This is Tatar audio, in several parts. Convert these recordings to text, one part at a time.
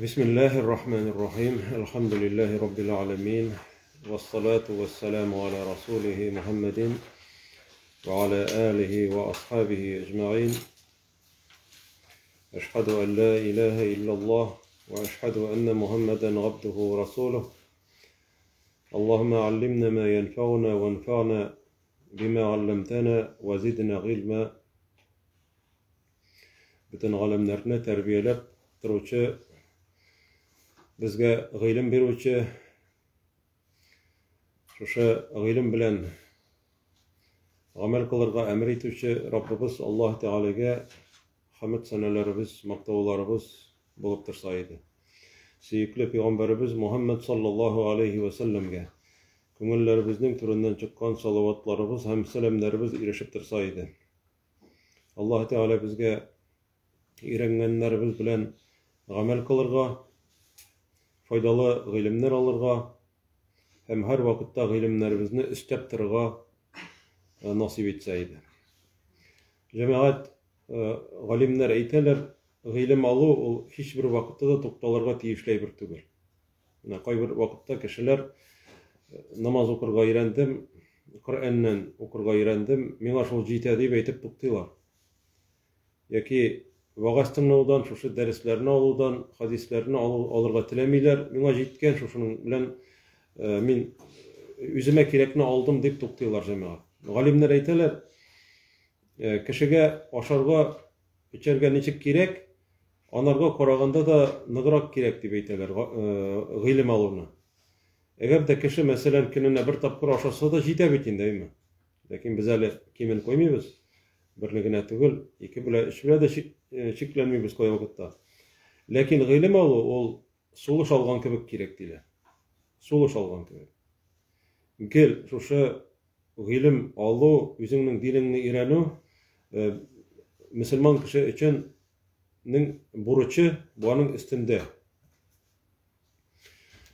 بسم الله الرحمن الرحيم الحمد لله رب العالمين والصلاة والسلام على رسوله محمد وعلى آله وأصحابه أجمعين أشهد أن لا إله إلا الله وأشهد أن محمدا عبده ورسوله اللهم علمنا ما ينفعنا وانفعنا بما علمتنا وزدنا علما bütün alimlerine terbiyelep duruvchi bizga g'ilm beruvchi o'sha g'ilm bilan amal qilishga amr etuvchi Rabbimiz Alloh taolaga hamd sanolarimiz, maqtovlarimiz bo'lib tursa edi. Suyukli payg'ambarimiz Muhammad sallallohu alayhi va sallamga ko'ngillarimizning turidan chiqqan salovatlarimiz ham salamlarimiz erishib tursa edi. Alloh taolo bizga öğrengenlerimiz bilen amel kılırga, faydalı g'ilimler alırga, hem her vakitte g'ilimlerimizni istep turga nasip etseydi. Cemaat galimler eyteler, g'ilim alı hiçbir vakitte de toktalarga tiyişley bir tügül. Kay bir vakitte kişiler namaz okurga öğrendim, Kur'an'dan okurga öğrendim, mena şol jite deyip eytip toktilar. Yaki Vağaz tınlaudan, şuşu derslerini aludan, hadislerini alırga tilemeyler. Mena jitken şuşunun bilen min üzüme kerekni aldım deyip toktuylar cemaat. Galimler eyteler, kişige aşarga, içerge neçik kerek, anarga koraganda da nıgırak kerek deyip eyteler g'ilim aluna. Eğer de kişi meselen kinine bir tapkır aşarsa da jite bitin değil mi? Lakin biz hali kimin koymayız. Birligine tügül, iki bile, üç bile de şeklenmeyimiz koy vakitte. Lakin g'ilim alı, ol suluş algan kebek kerek değil. Suluş algan kebek. Gel, şuşa g'ilim alı, üzünün dilini irenu, Müslüman kişi için buruçu buanın üstünde.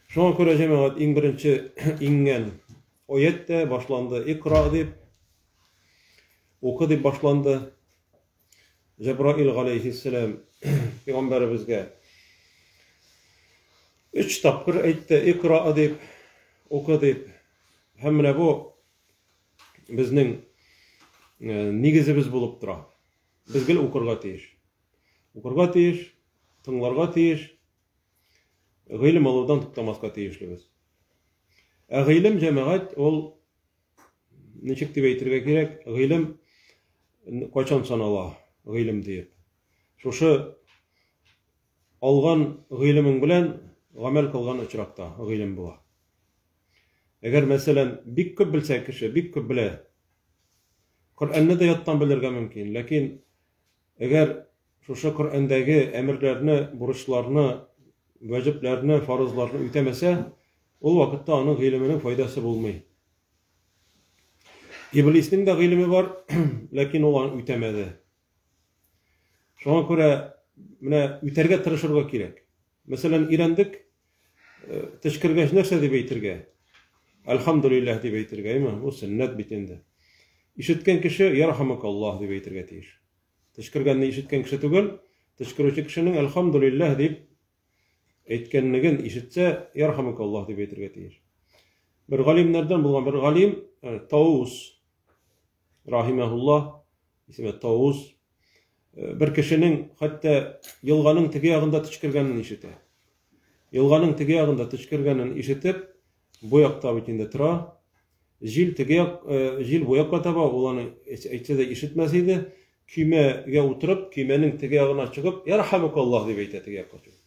Şu an göre cemaat, in birinci ingen oyette başlandı, ikra deyip, oku deyip başlandı. Cebrail aleyhisselam peygamberimizge 3 tapkır aytdı, ikra deyip, oku deyip. Hemine bu bizning negizimiz bulup tura. Biz gel okurga teyiş. Okurga teyiş, tыңlarga teyiş, g'ilim aludan tuktamaska teyişlibiz. G'ilim cemaat ol nechik deb aytirga kerak? G'ilim qachon sanala g'ilim deyip. Şuşu algan g'ilimin bilen amel kılgan uçrakta g'ilim buğa. Eğer meselen bik köp bilse kişi, bik köp bile Kur'an'ı da yattan bilirge mümkün. Lakin eğer şuşu Kur'an'daki emirlerini, burçlarını, vaciplerini, farzlarını ütemese, o vakitte onun g'iliminin faydası bulmayı. İblis'in de g'ilimi var, lakin olan ütemedi. Şu an göre üterge tırışırga kerek. Mesela İran'dık, teşkirgeç nerse deyip eytirge. Elhamdülillah deyip eytirge. Bu sünnet bitindi. İşitken kişi, yarhamakallah deyip eytirge teyiş. Teşkirgenini işitken kişi tügül, teşkirüçü kişinin elhamdülillah deyip eytkenligin işitse, yarhamakallah deyip eytirge teyiş. Bir galimlerden bulgan bir galim, Tavus, rahimahullah, ismi Tavus, bir kişinin hatta yılganın tigi yağında tışkırganını işite. Yılganın tigi yağında tışkırganını işitip, bu yakta bitinde tıra, jil bu yakta taba olanı etse de işitmesiydi, kümeye oturup, kümenin tigi yağına çıkıp, yarhamukallah diye beyte tigi yakta çıkıp.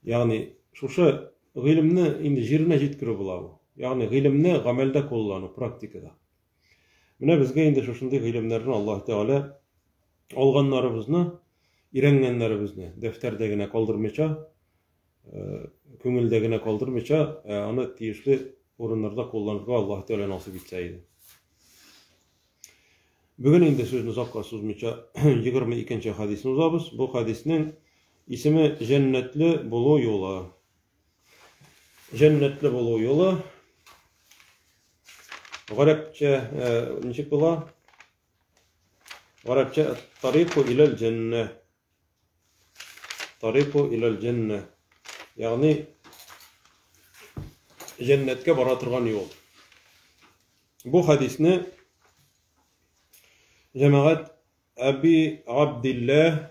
Yani, şuşa g'ilimni indi jirine jetkirib bulağı. Yani g'ilimni amelde kullanı, praktikada. Mine bizge indi şuşunday g'ilimlerini Allah Teala alganlarımızını, irengenlerimizni defterdegine kaldırmaça, köngüldegine kaldırmaça, onu tiyişli orunlarda kullanırga Allah Teala nasip etseydi. Bugün indi sözünü zapka suzmaça 22. hadisini uzabız. Bu hadisinin ismi cennetli bulu yolu. Cennetli bulu yolu. Garipçe nechik bula? Garipçe tariqu ilal cenne. Tariqu ilal cennet. Yani cennetke bara turgan yol. Bu hadisni cemaat Abi Abdillah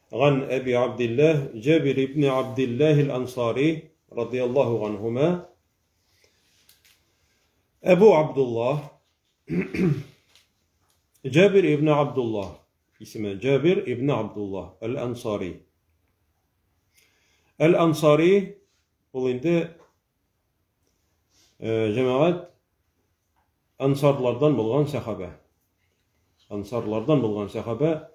عن أبي عبد الله جابر بن عبد الله الأنصاري رضي الله عنهما أبو عبد الله جابر بن عبد الله اسمه جابر بن عبد الله الأنصاري الأنصاري ولinde cemaat Ansarlardan bulgan sahabe. Ansarlardan bulgan sahabe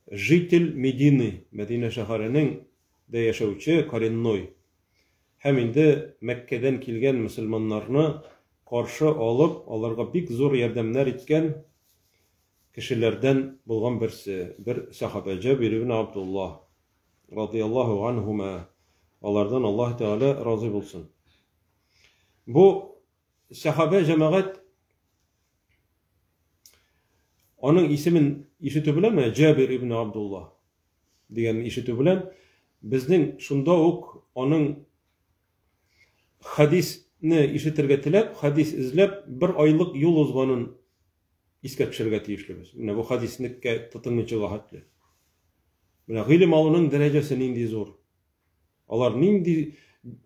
житель Медины, Медина шәһәренең дә яшәүче коренной. Һәм инде Мәккәдән килгән мөселманнарны каршы алып, аларга бик зур ярдәмнәр иткән кешеләрдән булган берсе, бер сахаба Җабир ибн Абдуллах радиллаһу анһума. Алардан Аллаһ Тәгалә разый булсын. Бу сахаба җәмәгать аның исемен ишетү белән, Җабир ибн Абдуллах дигән ишетү белән, безнең шунда ук аның хадисне ишетергә теләп, хадис эзләп, бер айлык юл узганын искә төшерергә тиешлебез. Менә бу хадисниккә тотынучыга хәтле. Менә гыйлем алуның дәрәҗәсе нинди зур. Алар нинди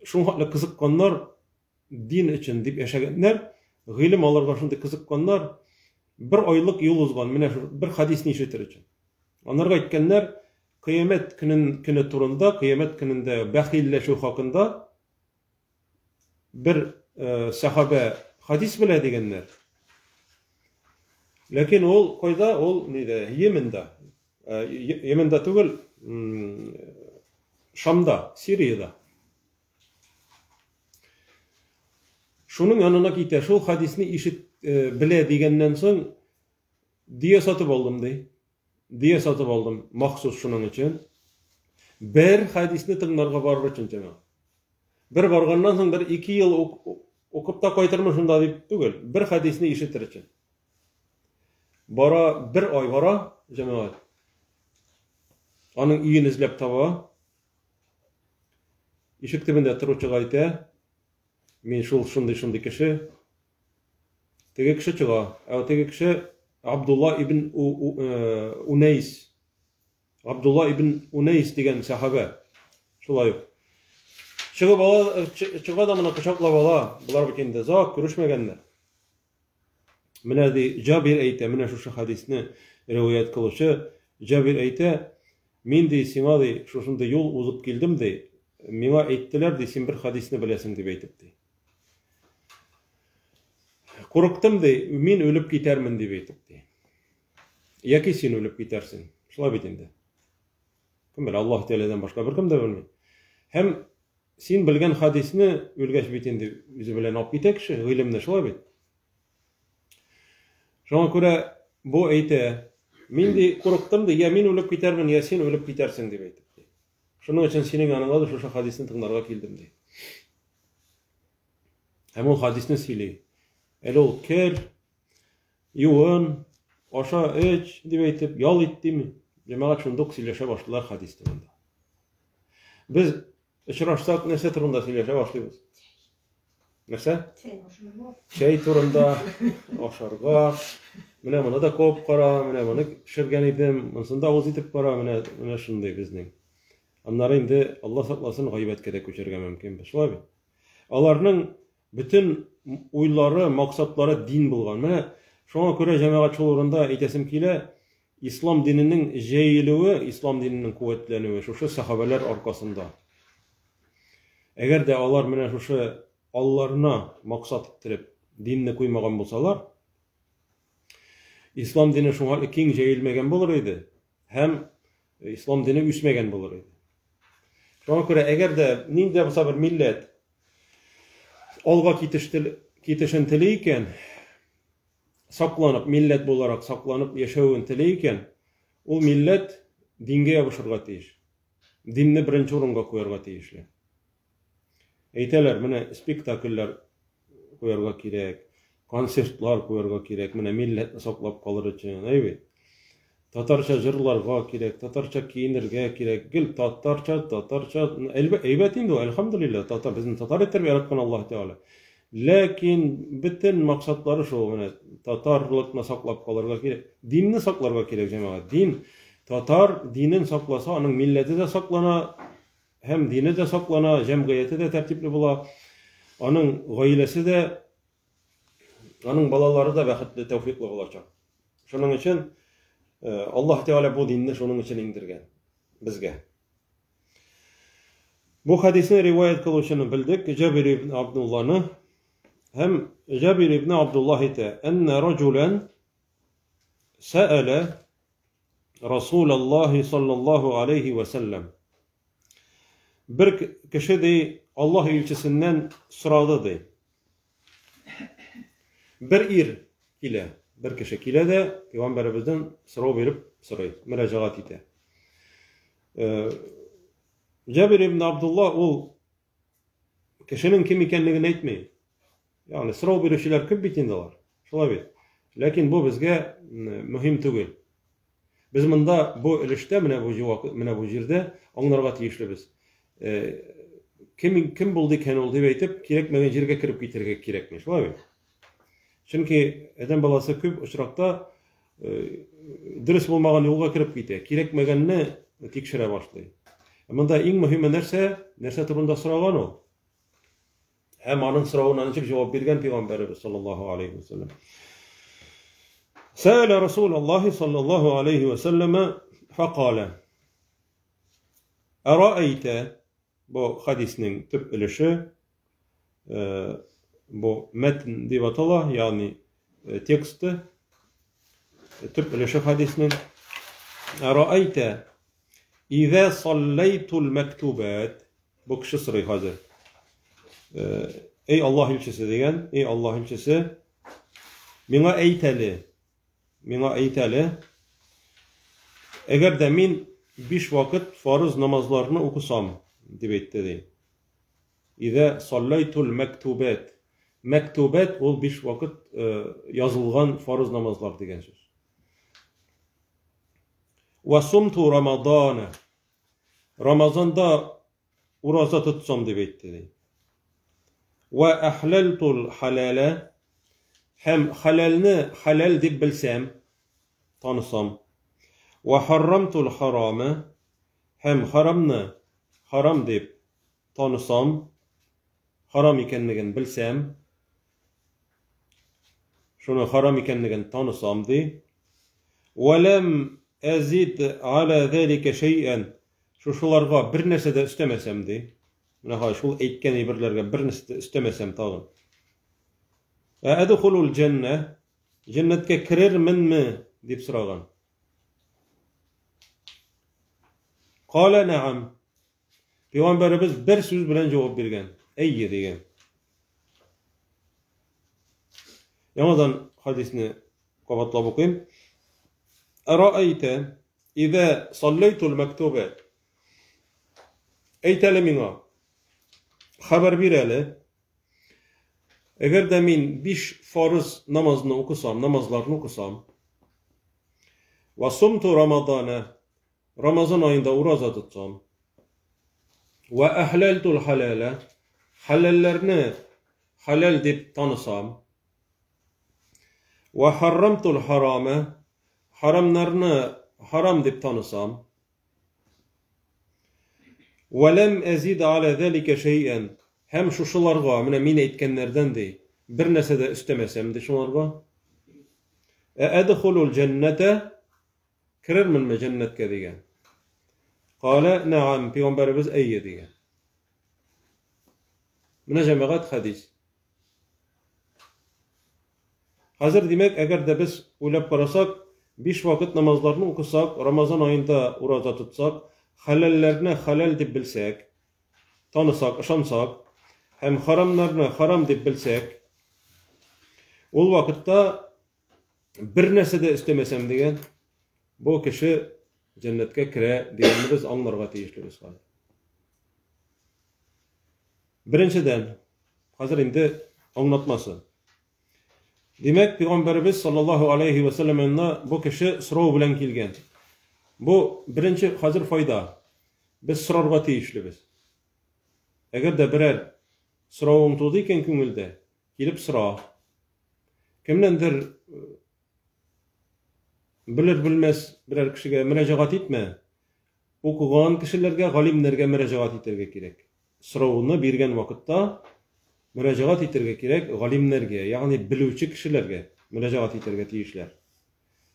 шуңа кызыкканнар, дин өчен дип яшәгәннәр, гыйлем аларга шундый кызыкканнар, bir айлык юл узган, менә бер хадисне ишетер өчен. Анарга әйткәннәр, кыямәт көне турында, кыямәт көнендә бәхилләшү хакында бер сахаба хадис белә дигәннәр. Ләкин ул кайда? Ул нидә? Йемендә. Йемендә түгел, Шамда, Сирияда. Шуның янына китә, шул хадисне ишет белә дигәннән соң дия сатып алдым ди. Дия сатып алдым махсус шуның өчен. Бер хадисне тыңларга барыр өчен җәмәгать. Бер барганнан соң бер 2 ел укып та кайтырмын шунда дип түгел. Бер хадисне ишетер өчен. Бара, бер ай бара җәмәгать. Аның өен эзләп таба. Ишек төбендә торучыга әйтә: "Мин шундый кеше." Теге кеше чыга. Теге кеше Абдулла ибн Унайс. Абдулла ибн Унайс дигән сахаба. Шулай ук. Чыга да моны кочаклап ала. Булар бит инде зак күрешмәгәннәр. Менә ди Җабир әйтә, менә шушы хадисне риваят кылучы Җабир әйтә: "Мин ди сиңа ди шушындай юл узып килдем ди. Миңа әйттеләр ди, син бер хадисне беләсең дип әйтеп ди. Курыктым ди, мин үлеп китәрмен дип әйтеп ди. Яки син үлеп китәрсең. Шулай бит инде. Кем белә, Аллаһ Тәгаләдән башка беркем дә белми. Һәм син белгән хадисне үлгәч бит инде үзе белән алып китә кеше, гыйлемне шулай бит. Шуңа күрә бу әйтә: "Мин ди курыктым ди, я мин үлеп китәрмен, я син үлеп китәрсең" дип әйтеп ди. Шуның өчен синең яныңа да шушы хадисне тыңларга килдем ди. Һәм ул хадисне сөйли. Әле ул кер, юын, аша эч дип әйтеп, ял иттеме? Җәмәгать шундук сөйләшә башлар хадис турында. Без очрашсак, нәрсә турында сөйләшә башлыйбыз? Нәрсә? Чәй турында, ашарга. Менә моны да коп кара, менә моны пешергән идем, монсын да авыз итеп кара, менә шундый безнең. Аннары инде Алла сакласын гайбәткә дә күчәргә мөмкин. Шулай бит. Аларның bütün уйлары, максатлары дин булган. Менә шуңа күрә җәмәгать шул урында әйтәсем килә, ислам диненең җәелүе, ислам диненең куәтләнүе шушы сахабалар аркасында. Әгәр дә алар менә шушы алларына максат иттереп динне куймаган булсалар, ислам дине шуңа киң җәелмәгән булыр иде, һәм ислам дине үсмәгән булыр иде. Шуңа күрә әгәр дә нинди булса бер милләт алга китешен теле икән, сакланып, милләт буларак сакланып яшәүен теле икән, ул милләт дингә ябышырга тиеш. Динне беренче урынга куярга тиешле. Әйтәләр, менә спектакльләр куярга кирәк, концертлар куярга кирәк, менә милләтне саклап калыр өчен, әйбит. Tatarcha jırlarga kirek, tatarcha kiyinirge kirek, gül tatarcha, elbet indi o, elhamdülillah, tatar, bizim tatar ettirip yaratkan Allah Teala. Lakin bütün maksatları şu, tatarlıkla saklap kalırga kirek, dinini saklarga kirek cemaat. Din, tatar dinin saklasa, onun milleti de saklana, hem dini de saklana, cemgiyeti de tertipli bula, onun gailesi de, onun balaları da bəxtli, tevfikli olacak. Şunun için, Allah Teala bu dinni şunun için indirgen bizge. Bu hadisini rivayet kılışını bildik. Cabir ibn Abdullah'ını hem Cabir ibn Abdullah ite enne raculen se'ele Resulullah sallallahu aleyhi ve sellem bir kişi de Allah ilçesinden sıradı de bir ile bir kişi kile de Peygamberimizden sıra verip sırayı, müracaat ite. Cabir ibn Abdullah o kişinin kim ikenligini etmeyi. Yani sıra verişler kim bitindeler. Şola bit. Lakin bu bizge mühim tugil. Biz bunda bu ilişte mine bu jirde onlarga tiyişli biz. Kim buldu eken oldu deyip kirekmegen jirge kirip gitirge kirekmiş. Şola bit. Çünkü eden balası köp uçrakta dürüst bulmagan yolga kirip gite. Kirekmegenini tekşire başlıyor. Bunda en mühim nerse turunda sıragan o. Hem anın sırağına açık cevap bergen Peygamberimiz sallallahu aleyhi ve sellem. Sâle Resulullah sallallahu aleyhi ve selleme fekâle. Erâeyte, bu hadisinin tüp ilişi, bu metn diye atala, yani teksti, tüp ilişi hadisinin erâeyte İzâ salleytul mektubat, bu kişi sırayı hazır. Ey Allah ilçesi degen, ey Allah ilçesi, mina eyteli, eğer de min 5 vakit farz namazlarını okusam, deb aytdi deydi. İzâ salleytul mektubat, mektubat ol 5 vakit yazılgan farz namazlar degen söz. Ve sumtu Ramazana, Ramazanda uraza tutsam deb aytdi deydi. Ve ahleltul halale, hem halalni halal deb bilsem, tanısam. Ve harramtul harame, hem haramni haram deb tanısam, haram ekenligini bilsem, şunu haram ekenligini tanısam deydi. Ve lem ezid ala zalika şey'en, şularga bir narsa da istemesem deydi. Mana şul aytgan ibirlerge bir narsa istemesem tag'in. Adkhulul cenneh, cennetga kirerminmi deb so'ragan. Qala na'am. Peygamberimiz bir so'z bilan javob bergan. Eyye degan. Yamadan hadisni qabatlab o'qiyim. Ara'ayta idza sallaytul maktubat. Aytali menga. Xabar berali. Eğer de min 5 farz namazını okusam, namazlarını okusam, ve sumtu Ramazana, Ramazan ayında uraza tutsam, ve ahleltul halale, halallerini halal deb tanısam, ve harramtul harame, haramlarını haram deb tanısam, ve lem ezid ala zalika şey'en, hem şuşularga, min aytganlardan dey, bir narsa da istemesem de şularga, adkhulul cennete, kirerminmi cennetga degan. Qala na'am, Peygamberimiz eyye degan. Mana cemaat hadis. Hazır demek, eğer de biz o'ylab qarasak, 5 vakit namazlarını okusak, Ramazan ayında uraza tutsak, halallarni halal deb bilsak, tanısak, işansak, hem haramlarni haram deb bilsak, ol vaqtda bir narsa da istemesem degan, bu kishi cennetga kire deganni biz anlarga tegishlibiz. Birinchidan, hozir endi anlatması. Demek Peygamberimiz sallallahu aleyhi ve sellem'e bu kişi sırov bilen kilgen. Bu birinci hazır fayda. Biz sırarga teyişlibiz. Eğer de birer sıravun tuğdu iken küngülde gelip sıra kimdendir bilir bilmez birer kişiye müracaat etme. Okugan kişilerge, galimlerge müracaat ettirge gerek. Sıravunu bergen vakitta müracaat ettirge gerek galimlerge, yani biluvchi kişilerge müracaat ettirge teyişler.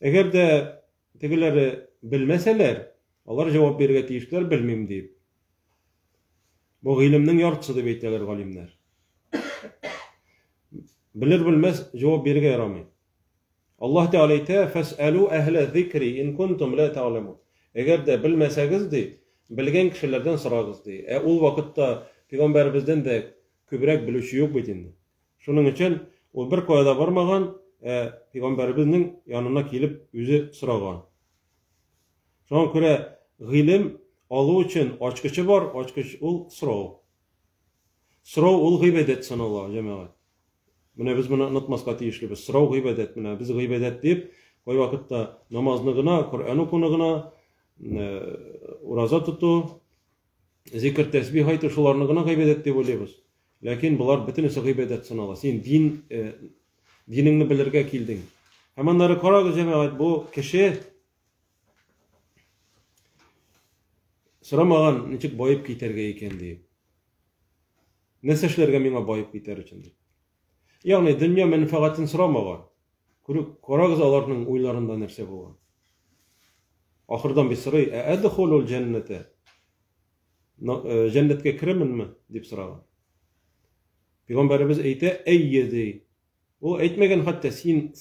Eğer de tegileri bilmeseler, onlar cevap berge teyişler bilmem deyip. Bu ilimnin yartısı dep eytdiler galimler. Bilir bilmez cevap berge yaramay. Allah Teala ayta fes'alu ehle zikri in kuntum la ta'lemun. Eğer de bilmeseniz de bilgen kişilerden soragız de. Ol vakitta Peygamberimizden de köbrek bilüşü yok bitindi. Şunun için o bir koyada varmagan Peygamberimizin yanına gelip yüzü soragan. Şuna göre ilim alu için açkıcı var, açkıç ol sırav. Sırav ol gıybedet sanallah cemaat. Buna biz bunu unutmaska teyişlibiz. Sırav gıybedet, biz gıybedet deyip koy vakitta namazlıgına, Kur'an okunuguna, uraza tutu, zikir tesbih aytı şularnıgına gıybedet deyip olayız. Lakin bular bütünüsü gıybedet sanallah. Sen dinini bilirge kildin. Hemenleri karagı cemaat bu kişi sıramagan niçik bayıp giterge eken deyip. Ne seçlerge mena bayıp giter için deyip. Yani dünya menfaatin sıramagan. Karagız alarının oylarında nerse boğan. Ahırdan bir sırayı edhulul cennete. Cennetke kiremin mi? deyip sıragan. Peygamberimiz eyte eyyedi. O eytmegen hatta sen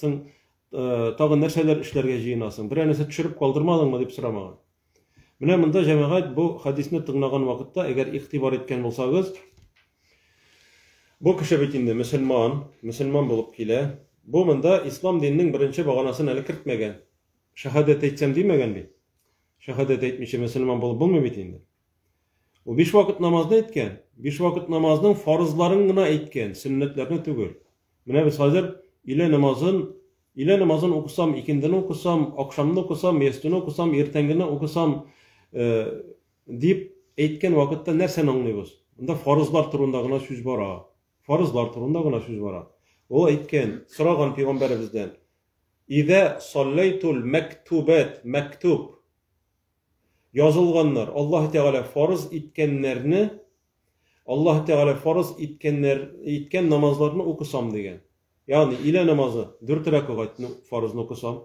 tağın nerseler işlerge jiyinasın. Bir anese düşürüp kaldırmadın mı deyip sıramagan. Mine mında cemaat bu hadisini tığnagan vakitta eğer ihtibar etken bolsagız bu kişi bitinde Müslüman bulup kile bu mında İslam dininin birinci bağanasını ele kirtmegen. Şehadet etsem demegen bi. Şehadet etmişe Müslüman bulup bulmu bitinde. O 5 vakit namazını etken, 5 vakit namazının farzlarını etken, sünnetlerini tügül. Mine biz hazır ile namazın okusam, ikindini okusam, akşamını okusam, yestini okusam, ertengini okusam deyip etken vakitte nersen anlıyoruz? Bunda farzlar turundagına söz var. Farzlar turundagına söz var. O etken sıragan Peygamberimizden İze sallaytul mektubat mektub yazılganlar Allah Teala farz etkenlerini Allah Teala farz etken namazlarını okusam degen. Yani ile namazı 4 rekat farzını okusam,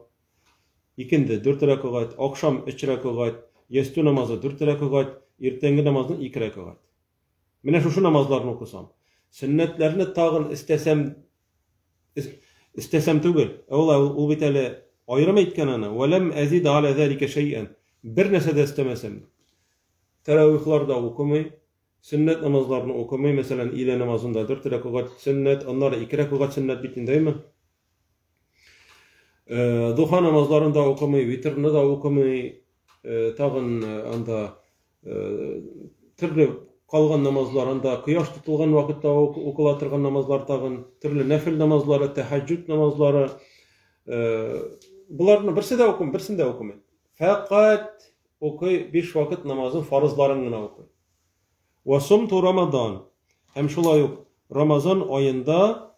ikindi 4 rekat, akşam 3 rekat, yestü namazı 4 rekat, ertengi namazını 2 rekat. Mine şu namazlarını okusam, sünnetlerini tağın istesem tügül. O biteli ayrım etken ana. Velem ezid ala zalike şey'en. Bir nese de istemesem. Teravihlarda okumay, sünnet namazlarını okumay. Mesela ile namazında 4 rekat sünnet, onlara 2 rekat sünnet bitin değil mi? Duha namazlarında okumay, vitrinde de okumay. Tağın anda türlü kalgan namazlarında, kıyaş tutulgan vakitte okulatırgan namazlar tağın, türlü nefil namazları, teheccüd namazları, bularını birisinde okumay. Fakat okuy 5 vakit namazın farzlarını okuy. Ve sumtu Ramazan. Hem şulay yok. Ramazan ayında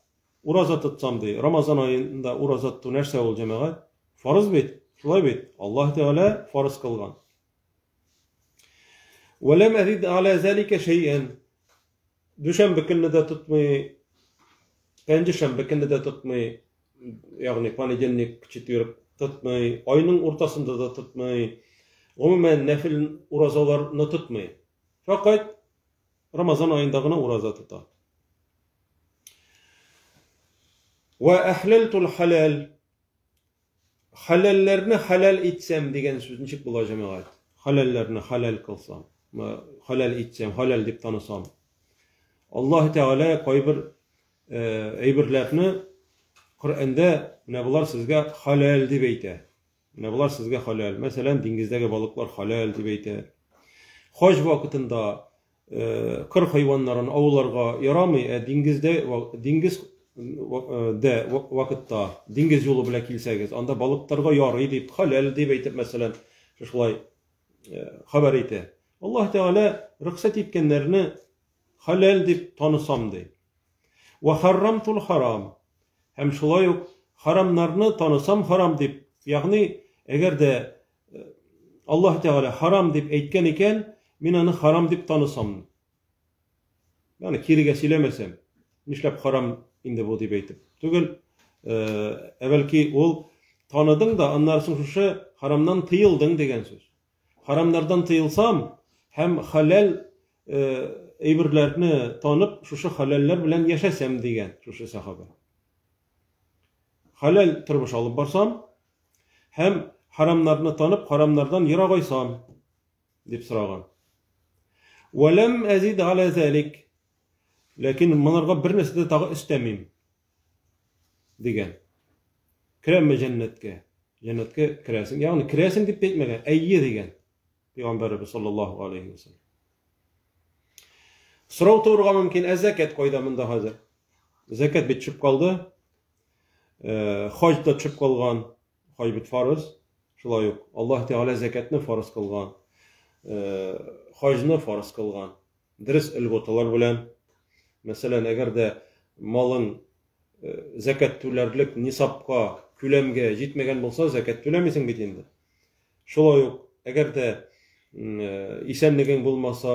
urazat tutsam diye. Ramazan ayında urazat tuttu nerse ol cemaat? Farz bit. Şulay bit. Allah Teala farz kılgan. Ve lem ezid ala zalike şey'en. Düşenbe günü de tutmayı, penceşembe günü de tutmayı, yani panecenlik çitiyor tutmayı, ayının ortasında da tutmayı, umumen nefil urazalarını tutmayı. Fakat Ramazan ayındagına uraza tutar. Ve ehleltul halal. Halallerini halal etsem degen sözünü çık bulacağım ayet. Halallerini halal kılsam, halal etsem, halal dep tanısam. Allah Teala koybir eybirlerini Kur'an'da ne bular sizge halal dep eyte. Ne bular sizge halal. Mesela dengizdagi balıklar halal dep eyte. Haj vakitinde kır hayvanların avlarga yaramay, dengiz вакытта диңгез юлы белән килсәгез, анда балыктарга ярый дип, халал дип әйтеп, мәсәлән, шулай хәбәр итә. Аллаһ Тәгалә рөхсәт иткәннәрне халал дип танысам ди. Ва харрамтул харам. Һәм шулай ук харамнарны танысам харам дип. Ягъни, әгәр дә Аллаһ Тәгалә харам дип әйткән икән, мин аны харам дип танысам. Ягъни кирегә сөйләмәсәм, нишләп харам инде бу дип әйтеп. Түгел, әвәлки ул таныдың да, аннан соң шушы харамнан тыелдың дигән сүз. Харамнардан тыелсам һәм халал әйберләрне танып, шушы халаллар белән яшәсәм дигән шушы сахаба. Халал тормыш алып барсам һәм харамнарны танып, харамнардан ерагайсам дип сораган. Валам азид ала залик. Ләкин монарга бер нәрсә дә тагы өстәмим дигән. Керәме җәннәткә? Җәннәткә керәсең. Ягъни керәсең дип әйтмәгән, әйе дигән. Пәйгамбәрбез саллаллаһу алейхи ва саллям. Сорау турыга мөмкин, зәкат кайда монда хәзер? Зәкат бит төшеп калды. Хаҗ да төшеп калган. Хаҗ бит фарыз. Шулай ук Аллаһ Тәгалә зәкатны фарыз кылган. Хаҗны фарыз кылган. Дөрес өлготалар белән. Мәсәлән, әгәр дә малың зәкат түләрлек нисапка, күләмгә җитмәгән булса, зәкат түләмисең бит инде. Шулай ук, әгәр дә исәнлегең булмаса,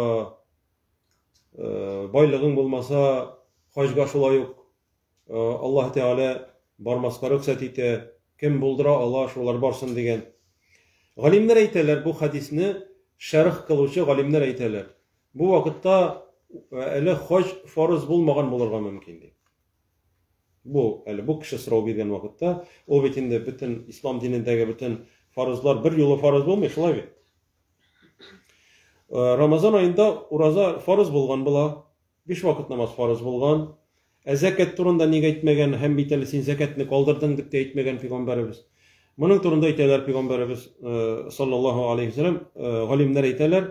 байлыгың булмаса, хаҗга шулай ук Аллаһ Тәгалә бармаска рөхсәт итә. Кем булдыра ала, шулар барсын дигән. Галимнәр әйтәләр, бу хадисне шәрх кылучы галимнәр әйтәләр. Бу вакытта әле хаҗ фарыз булмаган булырга мөмкин ди. Бу кеше сорау биргән вакытта, ул бит инде бөтен ислам динендәге бөтен фарызлар бер юлы фарыз булмый, шулай бит. Рамазан айында ураза фарыз булган була, 5 вакыт намаз фарыз булган. Зәкат турында нигә әйтмәгән, һәм бит әле син зәкатны калдырдың дип әйтмәгән Пәйгамбәрбез. Моның турында әйтәләр Пәйгамбәрбез саллаллаһу алейхи ва саллям, галимнәр әйтәләр,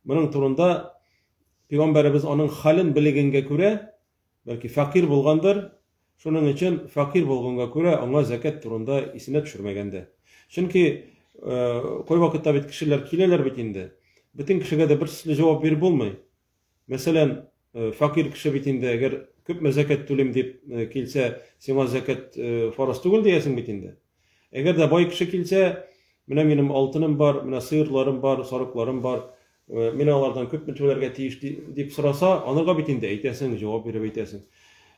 моның турында Пәйгамбәрбез аның халын белегенгә күрә, бәлки фақир булгандыр, шуның өчен фақир булганга күрә аңа зәкат турында исенә төшермәгәндә. Чөнки кай вакытта бит кешеләр киләләр бит инде. Бөтен кешегә дә бер сүзле җавап биреп булмый. Мәсәлән, фақир кеше бит инде, әгәр күпме зәкат түлим дип килсә, сиңа зәкат фарыз түгел диясең бит инде. Әгәр дә бай кеше килсә, менә минем алтыным бар, менә сыерларым бар, сарыкларым бар, мен алардан күпме түләргә тиеш дип сораса, анырга бит инде әйтәсең, җавап биреп әйтәсең.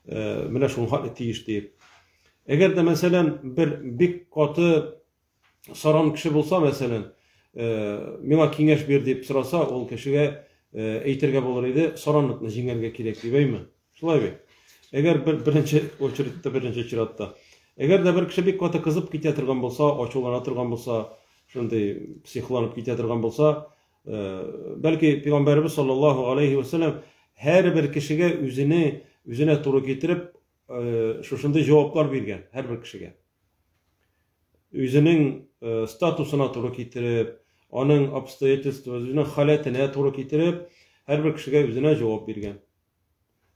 Менә шуңа тиеш дип. Әгәр дә мәсәлән бер бик каты саран кеше булса, мәсәлән, миңа киңәш бир дип сораса, ул кешегә әйтергә булыр иде, саранлыкны җиңәргә кирәк дибәйме? Шулай бит. Әгәр беренче очередтә, беренче чиратта, әгәр дә бер кеше бик каты кызып китә торган булса, ачулана торган булса, шундый психланып китә торган булса, бәлки Пәйгамбәрбез саллаллаһу алейхи ва саллям һәрбер кешегә үзенә туры китереп, шушындай җаваплар биргән һәрбер кешегә. Үзенең статусына туры китереп, аның обстоятельствосы, үзенең халәтенә туры китереп, һәрбер кешегә үзенә җавап биргән.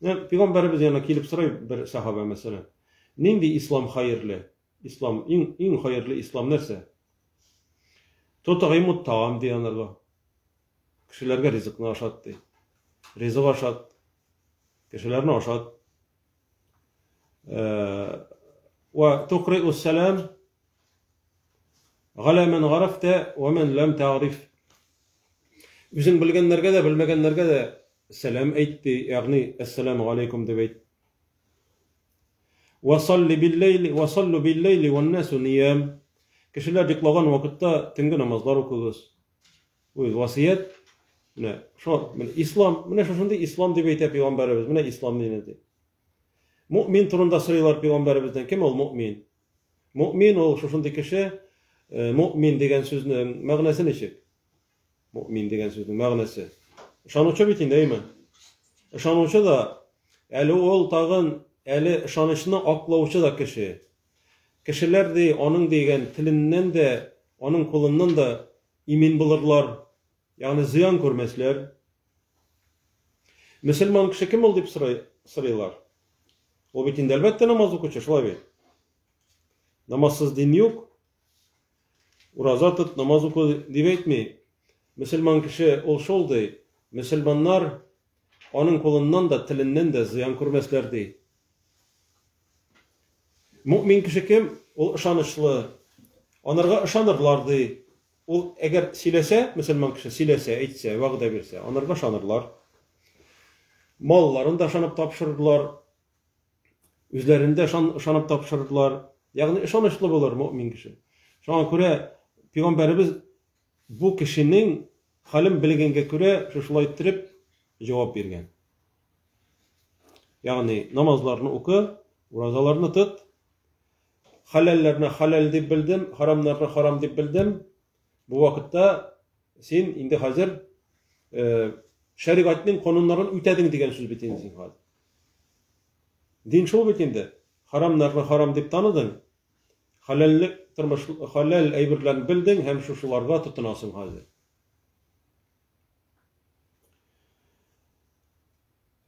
Пәйгамбәрбез янына килеп сорый бер сахаба мәсәлән, нинди ислам хәерле? Ислам иң хәерле ислам нәрсә? Тутагымут таам ди анарга. Кешеләргә ризыкны ашат ди. Ризык ашат. Кешеләрне ашат. Ва туқри'ус салам гала мен гарафта ва мен лам ta'rif. Үзең белгәннәргә дә, белмәгәннәргә дә сәлам әйтте, ягъни ассаламу алейкум дип әйт. Ва салли бил-лейли ван-насу нiyam. Кешеләр йоклаган вакытта төнге намазлар укыгыз. Бу васият. Менә ислам, менә шушындый ислам дип әйтә Пәйгамбәрбез, менә ислам дине ди. Мөэмин турында сорыйлар Пәйгамбәрбездән, кем ул мөэмин? Мөэмин ул шушындый кеше. Мөэмин дигән сүзнең мәгънәсе ничек? Мөэмин дигән сүзнең мәгънәсе. Ышанучы бит инде, әйме? Ышанучы да, әле ул тагын, әле ышанычны аклаучы да кеше. Кешеләр ди, аның дигән теленнән дә, аның кулыннан да имин булырлар. Ягъни зыян күрмәсләр. Мөселман кеше кем ул дип сорыйлар. Ул бит инде әлбәттә намаз укучы, шулай бит. Намазсыз дин юк. Ураза тот, намаз уку дип әйтми. Мөселман кеше ул шул ди. Мөселманнар аның кулыннан да, теленнән дә зыян күрмәсләр ди. Мөэмин кеше кем? Ул ышанычлы. Анарга ышанырлар ди. Ул әгәр сөйләсә, мөселман кеше сөйләсә, әйтсә, вәгъдә бирсә, анарга ышанырлар. Малларын да ышанып тапшырырлар. Үзләрендә ышанып тапшырырлар. Ягъни ышанычлы булыр мөэмин кеше. Шуңа күрә Пәйгамбәрбез бу кешенең хәлен белгәнгә күрә шулай итеп җавап биргән. Ягъни намазларны укы, уразаларны тот, хәләлләрне хәләл дип белдем, харамнарны харам дип белдем. Бу вакытта син инде хәзер шәригатьнең кануннарын үтәдең дигән сүз бит инде син хәзер. Дин шул бит инде. Харамнарны харам дип таныдың. Хәләллек тормыш, хәләл әйберләрне белдең һәм шуларга тотынасың хәзер.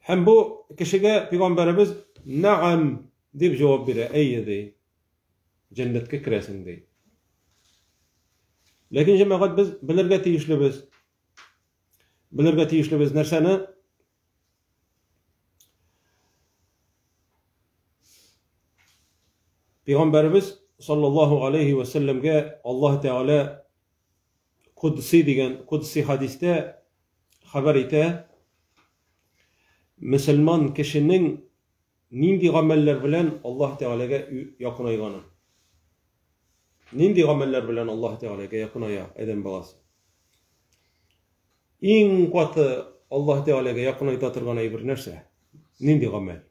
Һәм бу кешегә Пәйгамбәрбез "Наам" дип җавап бирә, әйе ди. Җәннәткә керәсең ди. Ләкин җәмәгать без белергә тиешлебез. Белергә тиешлебез нәрсәне? Пәйгамбәрбез sallallahu aleyhi ve sellem'ge Allah Teala Kudsi diyen Kudsi hadiste haber ite Müslüman kişinin nindi ameller bilen Allah Teala'ga yakın ayganı. Nindi ameller bilen Allah Teala'ga yakın aya eden balası. İn katı Allah Teala'ga yakın aytatırgan bir nerse. Nindi amel.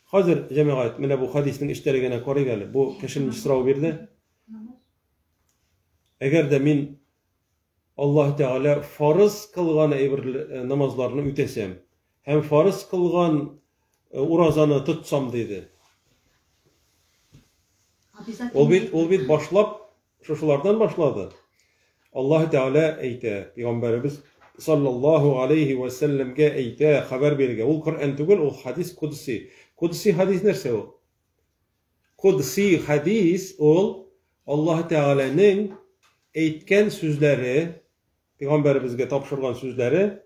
Hazır cemaat, mene bu hadisnin işlerine koru geldi. Bu kişinin sırağı verdi. Eğer de min Allah Teala farz kılgan namazlarını ütesem, hem farz kılgan urazanı tutsam dedi. Ol bit başlap, şuşulardan başladı. Allah Teala eyte, Peygamberimiz sallallahu aleyhi ve sellem'ge eyte, haber berge. Ol Kur'an tugul, o hadis kudsi. Kudsi hadis nerse o? Kudsi hadis ol Allah Teala'nın eytken sözleri, Peygamberimizge tapşırgan sözleri,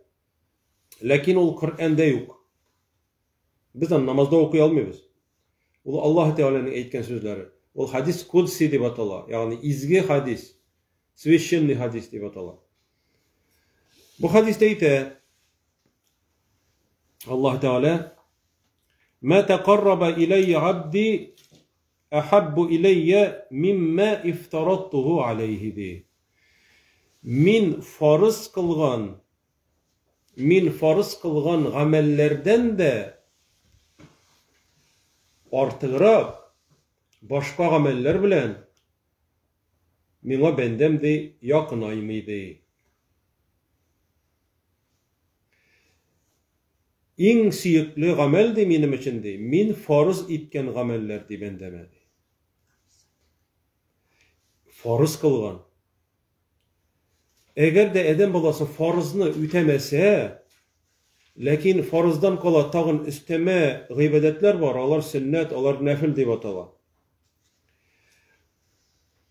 lakin ol Kur'an'da yok. Biz namazda okuy almıyoruz. Ol Allah Teala'nın eytken sözleri. Ol hadis kudsi deb atala. Yani izgi hadis. Священный hadis deb atala. Bu hadiste ite Allah Teala "Ma taqarraba ilayya 'abdi ahabbu ilayya mimma iftaradtuhu alayhi" di. Min farz kılgan amellerden de artığırak başka ameller bilen mina bendem de yakın aymıydı. İn siyikli amel de benim için de min farz itken ameller de bendemedi. Farz kılgan. Eğer de eden balası farzını ütemese, lakin farzdan kala tağın üsteme gıybedetler var, alar sünnet, alar nefil deb atala.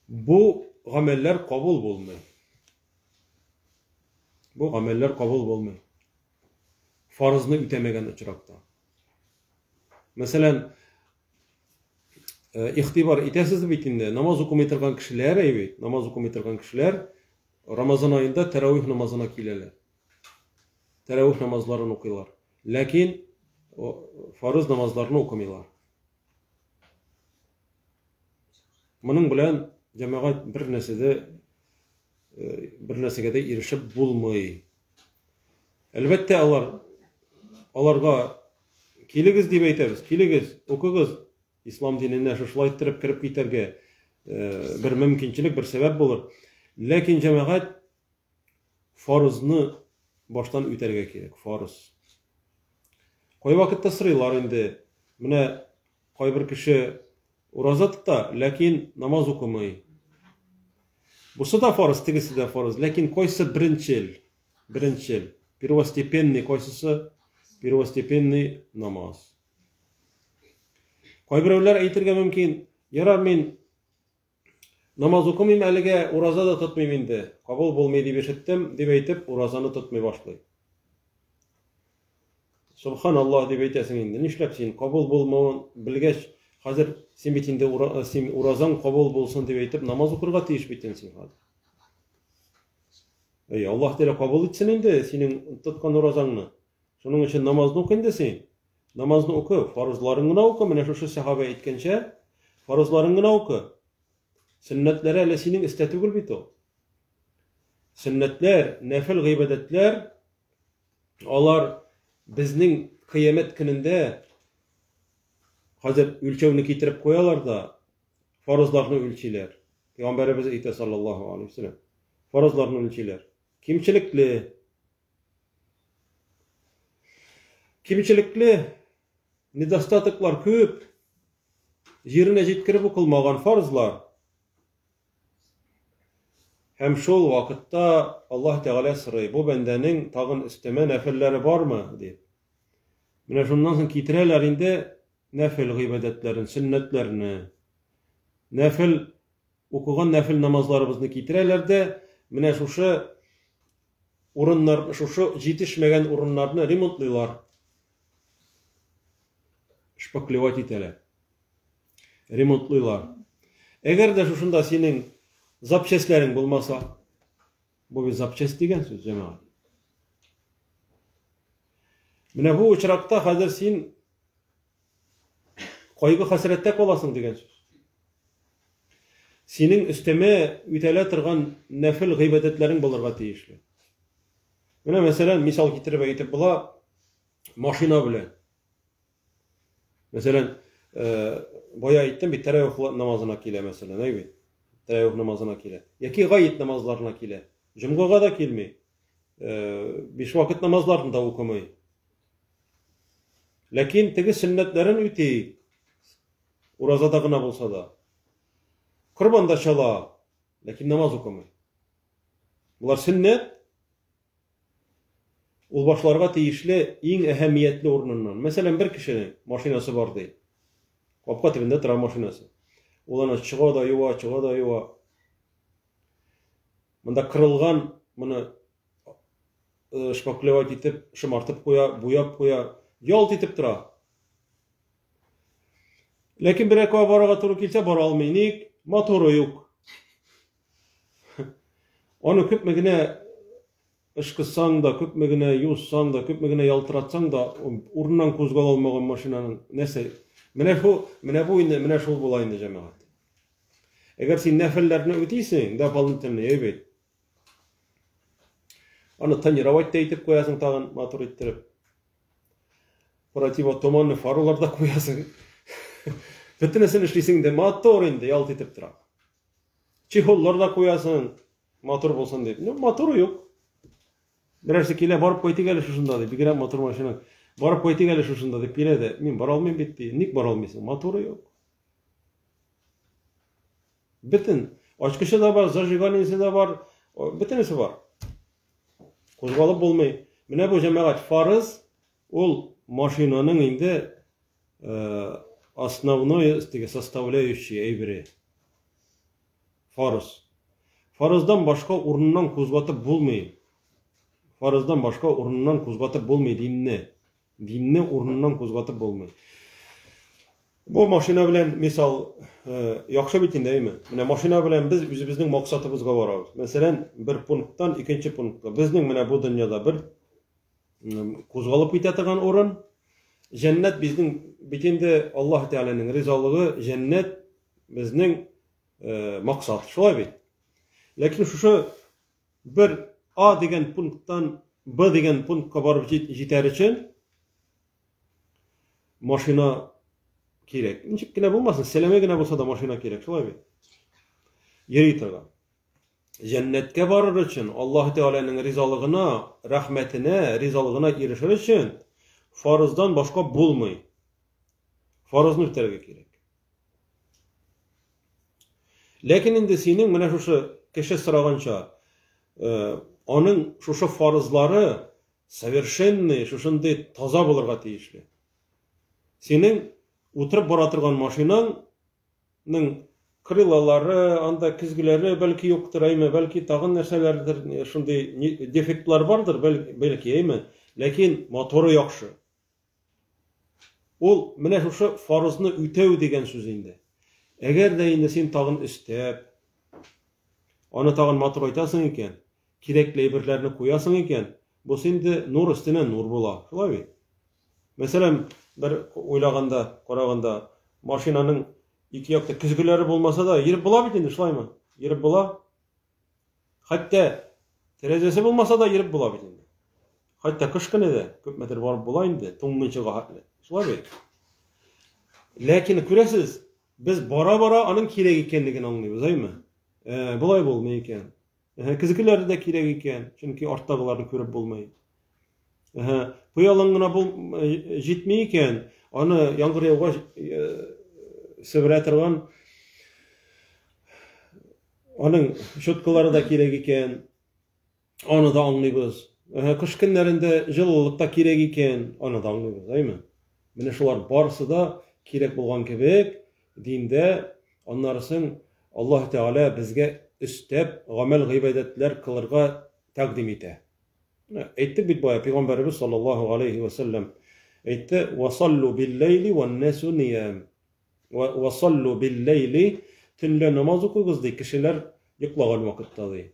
Bu ameller kabul bulmuyor. Bu ameller kabul bulmuyor. Farzını ütemegen uçurakta. Mesela ihtibar itesiz bitinde namaz okumaytırgan kişiler evet, namaz okumaytırgan kişiler Ramazan ayında teravih namazına kileler. Teravih namazlarını okuyorlar. Lakin farz namazlarını okumaylar. Bunun bilen cemaat bir nesede erişip bulmuyor. Elbette alarga kiligiz deb aytamiz. Kiligiz, okugiz. İslam dinine şuşulay ettirip kirip gitarga bir mümkinçilik, bir sebep bulur. Lakin cemaat farzını baştan üterge gerek. Farz. Koy vakitda sıraylar indi. Mine koy bir kişi urazа tuta, lakin namaz okumay. Busı da farz, tigisi de farz. Lakin koysa birinchil. Первостепенный, koysisi первостепенный намаз. Кайбіреулер әйтергә мөмкин, ярар мин намаз укымыйм әлегә, ураза да тотмыйм инде, кабул булмый дип ишеттем, дип әйтеп, уразаны тотмый башлый. Субханаллах дип әйтәсең инде, нишләп син кабул булмавын белгәч, хәзер син бит инде уразаң кабул булсын дип әйтеп, намаз укырга тиеш бит син хәзер. Аллаһ Тәгалә кабул итсен инде синең тоткан уразаңны. Шуның өчен намазны ук инде син. Намазны уку, фарызларын гына уку, менә шушы сахаба әйткәнчә, фарызларын гына уку. Сөннәтләре әле синең истә түгел бит ул. Сөннәтләр, нәфил гыйбадәтләр, алар безнең кыямәт көнендә хәзер үлчәүне китереп куялар да, фарызларны үлчиләр. Пәйгамбәрбез әйтә саллаллаһу алейһи ва саллям. Фарызларны үлчиләр. Кимчелекле, недостатыклар күп, җиренә җиткереп укылмаган фарызлар. Һәм шул вакытта Аллаһ Тәгалә сорый, бу бәндәнең тагын өстәмә нәфилләре бармы дип. Менә шуннан соң китерәләр инде нәфил гыйбадәтләрен, сөннәтләрне. Нәфил укыган нәфил намазларыбызны китерәләр дә, менә шушы урыннар, шушы җитешмәгән урыннарны ремонтлыйлар. Шпаклевать итәләр. Ремонтлыйлар. Әгәр дә шушында синең запчастларың булмаса, бу бит запчасть дигән сүз җәмәгать. Менә бу очракта хәзер син кайгы хәсрәттә каласың дигән сүз. Синең өстәмә үтәлә торган нәфил гыйбадәтләрең булырга тиешле. Менә мәсәлән, мисал китереп әйтеп була, машина белән. Мәсәлән, бая әйттем бит, тәрәвих намазына килә мәсәлән, әйбит. Тәрәвих намазына килә. Яки гаит намазларына килә. Җомгага да килми. 5 вакыт намазларын да укымый. Ләкин теге сөннәтләрен үти. Уразада гына булса да. Корбан да чала, ләкин намаз укымый. Булар сөннәт. Ул башларга тиешле иң әһәмиятле урыннан. Мәсәлән, бер кешенең машинасы бар ди. Капка төбендә тора машинасы. Ул аны чыга да юа. Монда кырылган, моны шпаклевать итеп, шымартып куя, буяп куя, ялт итеп тора. Ләкин бер аква барага туры килсә, бара алмый. Ник? Моторы юк. Аны күпме генә ышкысаң да, күпме генә юссаң да, күпме генә ялтыратсаң да, урыннан кузгала алмаган машинаның нәрсә? Менә шул була инде җәмәгать. Әгәр син нәфилләрне үтисең, дополнительный әйбит. Аны тонировать итеп куясың тагын мотор иттереп. Противотуманны фараларда куясың. Бөтенесен эшлисең дә мотор инде ялт итеп тора. Чехолларда куясың, мотор булсын дип. Моторы юк. Берәрсе килә барып кайтык әле шушында дип, бигрәк мотор машина. Барып кайтык әле шушында дип килә дә, мин бара алмыйм бит ди. Ник бара алмыйсың? Моторы юк. Бөтен ачкычы да бар, зажиганиесе да бар, бөтенесе бар. Кузгалып булмый. Менә бу җәмәгать фарыз, ул машинаның инде основной составляющий әйбере. Фарыз. Фарыздан башка урыннан кузгатып булмый. Фарыздан башка урыннан кузгатып булмый динне. Динне урыннан кузгатып булмый. Бу машина белән мисал яхшы бит инде, әйме? Менә машина белән без үзебезнең максатыбызга барабыз. Мәсәлән, бер пункттан икенче пунктка. Безнең менә бу дөньяда бер кузгалып китә торган урын. Җәннәт безнең бит инде Аллаһ Тәгаләнең ризалыгы, җәннәт безнең максат. Шулай бит. Ләкин шушы бер A дигән пункттан B дигән пунктка барып җитәр өчен машина кирәк. Ничек кенә булмасын, сәләмә генә булса да машина кирәк, шулай бит. Йөри торган. Җәннәткә барыр өчен, Аллаһ Тәгаләнең ризалыгына, рәхмәтенә, ризалыгына ирешер өчен фарыздан башка булмый. Фарызны үтәргә кирәк. Ләкин инде синең менә шушы кеше сораганча, аның шушы фарызлары совершенный, шушындай таза булырга тиешле. Синең утырып бара торган машинаңның крылалары, анда кизгеләре бәлки юктыр, әйме, бәлки тагын нәрсәләрдер, шундый дефектлар бардыр, бәлки, әйме, ләкин моторы яхшы. Ул менә шушы фарызны үтәү дигән сүз инде. Әгәр дә инде син тагын өстәп, аны тагын мотор айтасың икән, кирәкле әйберләрне куясың икән, бу инде нур өстенә нур була. Шулай бит. Мәсәлән, бер уйлаганда, караганда, машинаның ике якта кизгеләре булмаса да, йөреп була бит инде, шулаймы? Йөреп була. Хәтта тәрәзәсе булмаса да йөреп була бит инде. Хәтта кыш көне дә күпмәдер барып була инде, туңмынчыга хәтле. Шулай бит. Ләкин күрәсез, без бара-бара аның кирәк икәнлеген аңлыйбыз, әйме? Булай булмый икән. Кизгеләре дә кирәк икән, чөнки арттагыларны күреп булмый. Пыялың гына җитми икән, аны яңгыр яуга себерә торган аның щеткалары да кирәк икән, аны да аңлыйбыз. Кыш көннәрендә җылылык та кирәк икән, аны да аңлыйбыз, әйме? Менә шулар барысы да кирәк булган кебек, диндә аннарысын Аллаһ Тәгалә безгә өстәп гамәл гыйбадәтләр кылырга тәкъдим итә. Әйтте бит бая Пәйгамбәрбез саллаллаһу алейхи ва саллям, әйтте: "Ва саллу бил-лейли ван-насу ниям." Ва саллу бил-лейли, төнлә намаз укыгыз ди, кешеләр йоклаган вакытта ди.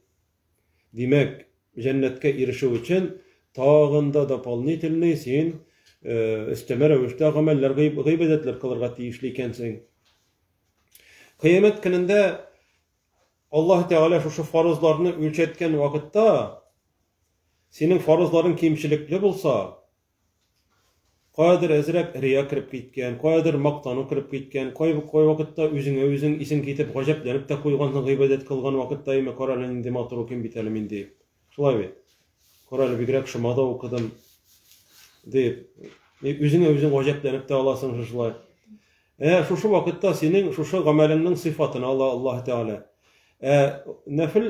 Димәк, җәннәткә ирешү өчен тагын да дополнительный син өстәмә рәвештә гамәлләр гыйбадәтләр кылырга тиешле икәнсең. Кыямәт көнендә Аллаһ Тәгалә шушы фарызларны үлчәткән вакытта синең фарызларың кимчелекле булса, кайдыр әзрәк рия кирип киткән, кайдыр мактану кирип киткән, кай вакытта үзеңә үзең исең китеп гаҗәпләнеп тә куйгансың гыйбадәт кылган вакытта, әйме, карале инде матур кем бит әле мин дип. Шулай бит. Карале бигрәк шымада укыдым дип, үзеңә үзең гаҗәпләнеп тә аласың шулай. Шушы вакытта синең шушы гамәлеңнең сыйфатын Аллаһ Тәгалә нәфил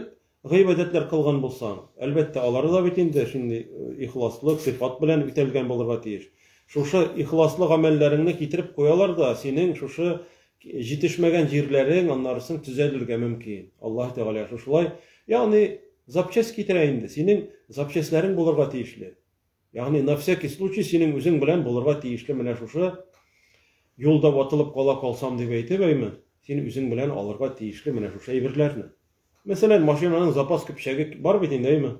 гыйбадәтләр кылган булсаң, әлбәттә алары да бит инде шундый ихласлык сыйфат белән үтәлгән булырга тиеш. Шушы ихласлы гамәлләреңне китереп куялар да, синең шушы җитешмәгән җирләрең аннарысын төзәлергә мөмкин. Аллаһ Тәгалә шулай, ягъни запчасть китерә инде, синең запчастларың булырга тиешле. Ягъни на всякий случай синең үзең белән булырга тиешле менә шушы юлда ватылып калсам дип әйтеп, әйме, син үзең белән алырга тиешле менә шушы әйберләрне. Мәсәлән, машинаның запас көпчәге бар бит инде, әйме?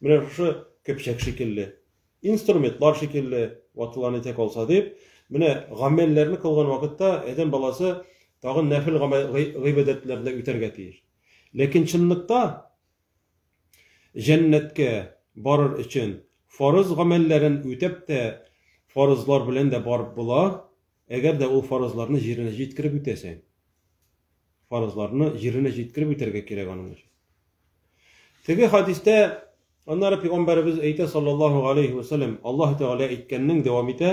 Менә шушы көпчәк шикелле, инструментлар шикелле ватылган итә калса дип, менә гамәлләрне кылган вакытта адәм баласы тагын нәфил гыйбадәтләрдә үтәргә тиеш. Ләкин чынлыкта җәннәткә барыр өчен фарыз гамәлләрен үтәп тә фарызлар белән дә барып була, әгәр дә ул фарызларны җиренә җиткереп үтәсәң. Фарызларны җиренә җиткереп үтәргә кирәк аның өчен. Теге хадистә аннары Пәйгамбәрбез әйтә саллаллаһу алейхи ва саллям, Аллаһ Тәгалә әйткәннең дәвам итә: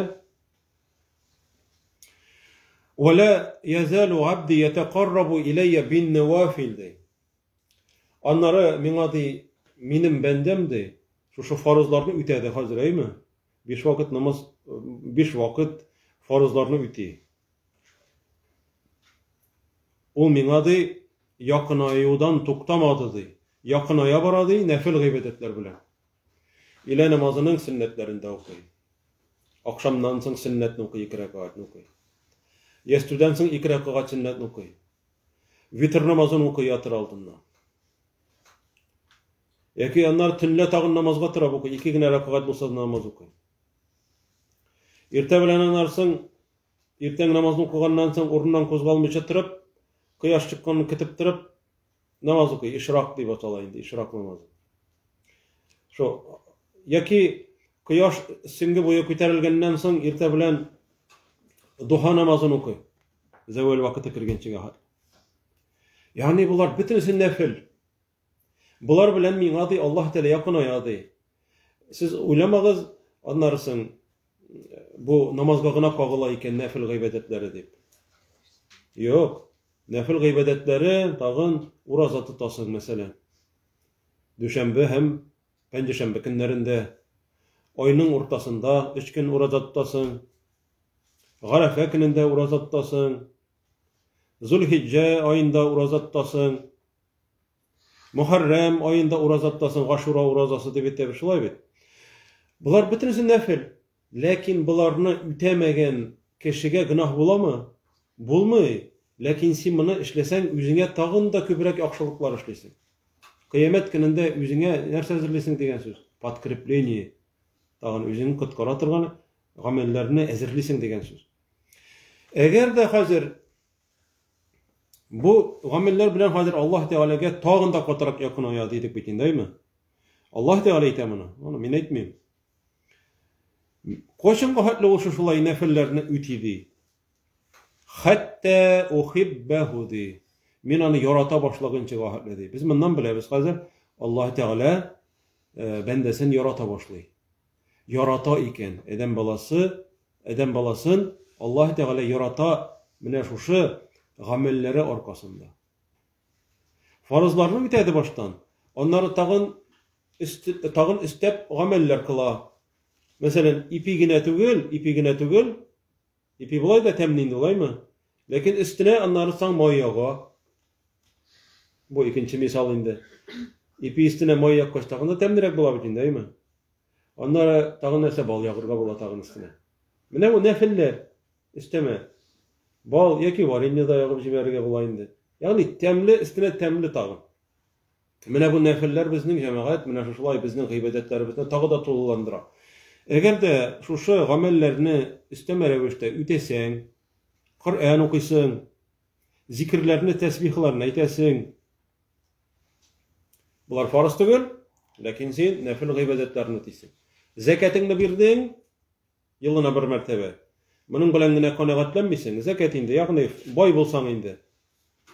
"Ва ла язалу абди ятaqarrabu ilayya bin-nawafil" ди. Аннары миңа ди, минем бәндәм ди, шушы фарызларны үтәде хәзер, әйме? 5 вакыт намаз, 5 вакыт фарызларны үти. Ул миңа ди якынаюдан туктамады ди. Якыная бара ди нәфил гыйбадәтләр белән. Илә намазының сөннәтләрендә укый. Акшамнан соң сөннәтне укый, 2 рәкъәтне укый. Ястүдән соң 2 рәкъәт сөннәтне укый. Витр намазын укый ятыр алдыннан. Яки аннар төнлә тагын намазга торып укый, 2 генә рәкъәт булса намаз укый. Иртә белән анарсың, иртән намазны укыганнан соң урыннан кузгалмыйча торып, кояш чыкканны көтеп торып, намаз укый, ишрак дип атала инде, ишрак намазы. Шо, яки кояш сеңге буе күтәрелгәннән соң иртә белән духа намазын укый. Зәвал вакыты кергәнчегә. Ягъни булар бөтенесе нәфил. Булар белән миңа ди Аллаһ Тәгалә якыная ди. Сез уйламагыз, аннарысын бу намазга гына кагыла икән нәфил гыйбадәтләре дип. Юк, нәфил гыйбадәтләре тагын ураза тотасың, мәсәлән. Дүшәмбе һәм пәнҗешәмбе көннәрендә ayının ortasında 3 gün oruç tutasın. Garafe gününde oruç tutasın. Zulhicce ayında oruç tutasın. Muharrem ayında oruç tutasın. Aşura orucası diye bir şulay bit. Bular bütünüsü nefil. Lakin bularını ütemegen kişiye günah bulamı? Bulmuy. Lakin sen bunu işlesen yüzüne tağın da köpürek akşılıklar işlesin. Kıyamet gününde yüzüne nerse hazırlısın degen söz. Подкрепление. Tağın yüzünü kutkara turgan amellerini hazırlısın degen söz. Eğer de hazır bu ameller bilen hazır Allah Teala'ga tağın da kotarak yakın aya dedik bitin değil mi? Allah Teala aytamını. Onu men aytmayım. Koşun hatlı oluşu şulay nefillerini ütidi. Hatta uhibbehu di. Men onu yarata başlagunca hatlı di. Biz bundan bilemiz hazır Allah Teala bendesin yarata başlay. Yarata iken eden balasın Allah Teala yarata mene şuşu amelleri arkasında. Farzlarını bitedi baştan. Onları tağın istep ameller kıla. Mesela ipigine tügül, ipi bulay da temnin olay mı? Lakin üstüne onları san moyaga. Bu ikinci misal indi. İpi üstüne moya koştağında temdirek bulabilin değil mi? Onlara tağın nese bal yağırga bula tağın üstüne. Mine bu nefiller isteme. Bal yaki var inne da yağıp jiberge bulayındı. Yani temli üstüne temli tağın. Mine bu nefiller bizning cemaat, mine şulay bizning gıybedetlerimizden tağı da tululandıra. Eğer de şu amellerini isteme revişte ütesen, Kur'an okuysun, zikirlerini, tesbihlerini aytasın. Bunlar farz değil, lakin sen nefil gıybedetlerini etsin. Zekatını birdin, yılına bir mertebe. Bunun bilen gine kanagatlanmıysan, zekatinde, yani boy bulsan indi.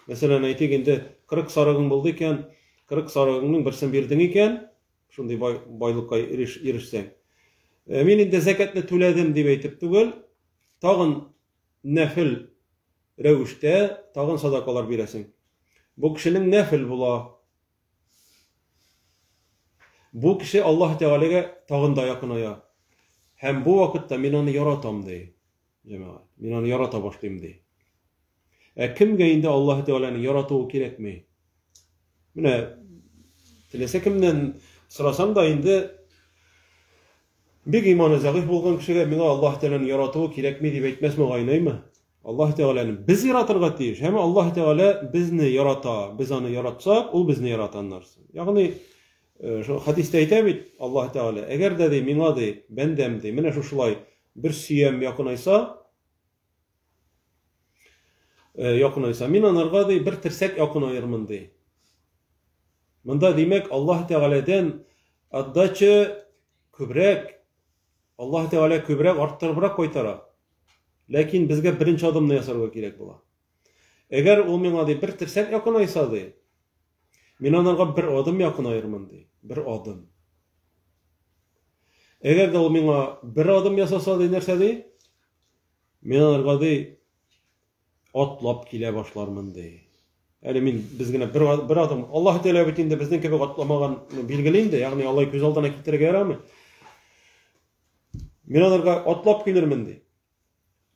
Mesela aytik indi 40 sarığın buldu iken, 40 sarığının birsin birdin iken, şunday boylukka erişsen. Men indi zekatni to'ladim deb aytib tugul, tag'in nafil ravishda tag'in sadaqalar berasan. Bu kishining nafil bo'la. Bu kishi Alloh taolaga tag'in da yaqin aya. Hem bu vaqtda men uni yaratam dey. Jamoat, men uni yarata boshlayman dey. Kimga endi Alloh taolaning yaratuvi kerakmi? Mana tilasa kimdan so'rasam da endi bir imanı zayıf bolgan kişiye "Mena Allah Teala'nın yaratığı kerakmi" deb aytmasmı gaynaymi? Allah Teala'nın biz yaratırga tiyiş. Hem Allah Teala bizni yarata, biz onu yaratsak, ol bizni yaratanlarsın. Yani şu hadiste aytabit Allah Teala, eğer dedi mena de, bendem de, mena şulay bir siyem yakınaysa, men onlarga de bir tirsek yakın ayırmın de. Bunda demek Allah Teala'dan addaçı kübrek Allah Teala köbrek arttırıp koytara. Lakin bizge birinci adımını yasarga kerak bola. Eğer ol mena de bir tirsek yakın aysa de, men onlarga bir adım yakın ayırmın de. Bir adım. Eğer de ol mena bir adım yasasa de nerse de, men onlarga de atlap kile başlarmın de. Yani men bizgine bir adım Allah Teala bitinde bizden kebe atlamagan bilgileyim de, yani Allah göz aldına kitirge yaramı. Men onlarga atlap gelirmin de.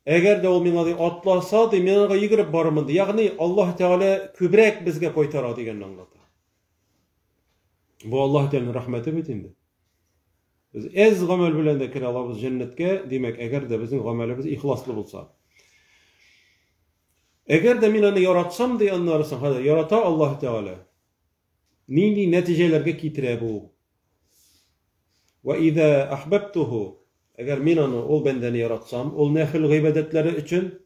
Eğer de ol mena de atlasa de, men onlarga yigirip barımın de. Yani Allah Teala köbrek bizge koytara degen anlatır. Bu Allah Teala'nın rahmeti bitindi. Biz ez gamel bilen de kire alabız cennetke, demek eğer de bizim gamelimiz ihlaslı bulsa. Eğer de men onu yaratsam de anlarsın, hadi yarata Allah Teala. Nini neticelerge kitire bu. Ve iza ahbabtuhu, eğer men onu ol bendeni yaratsam, ol nefil gıybedetleri için,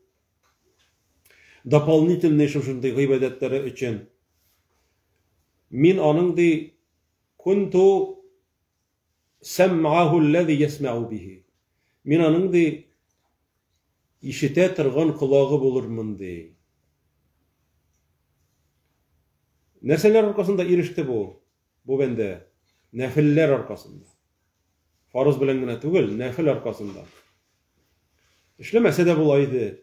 doполнительный şunday gıybedetleri için, men onun de kuntu sem'ahu allazi yesma'u bihi. Men onun de işite turgan kulağı bulurmun de. Nerseler arkasında erişti bu? Bu bende. Nefiller arkasında. Farz bilen gene tugul, nefil arkasında. İşlemese de bulaydı.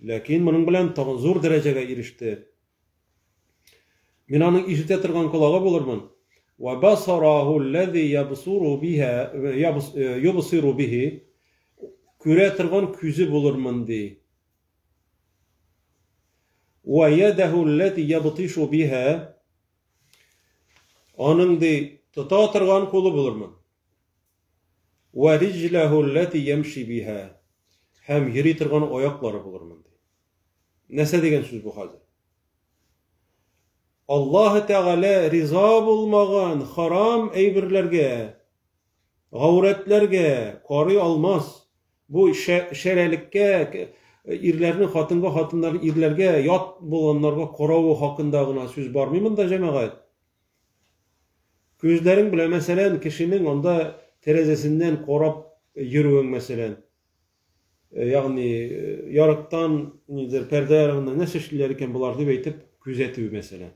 Lakin bunun bilen zor derecege erişti. Men onun işite turgan kulağı bulurmun. وَبَصَرَهُ الَّذِي يُبْصِرُ بِهِ Küre tırgan küzü bulurman di. وَيَدَهُ الَّذِي يَبْطِشُ بِهَا Onun di tuta tırgan kolu bulurman. وَرِجْلَهُ الَّذِي يَمْشِ بِهَا Hem yeri tırgan ayakları bulurman di. Nese degen söz bu hazır? Allah Teala riza bulmagan haram eybirlerge, gavretlerge qarı almaz. Bu şerelikке, irlerinin hatınga, hatınların irlerge, yat bulanlarga qaravu hakkındağına söz var mı da cemaat? Gözlerin bile meselen kişinin onda terezesinden qarab yürüyen meselen. Yani yarıktan, perde yarığından ne seçkilerken bulardı beytip gözetiyor meselen.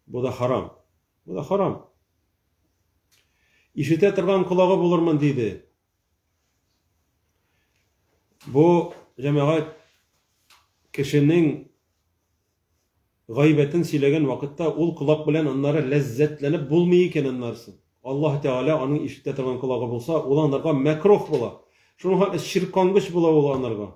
Bu da haram. Bu da haram. İşite tırgan kulağı bulurman deydi. Bu cemaat kişinin gaybetin silegen vakitte ol kulak bilen onlara lezzetlenip bulmayıken anlarsın. Allah Teala onun işite tırgan kulağı bulsa olanlarga mekruh bula. Şunun hatta şirkangıç bula olanlarga.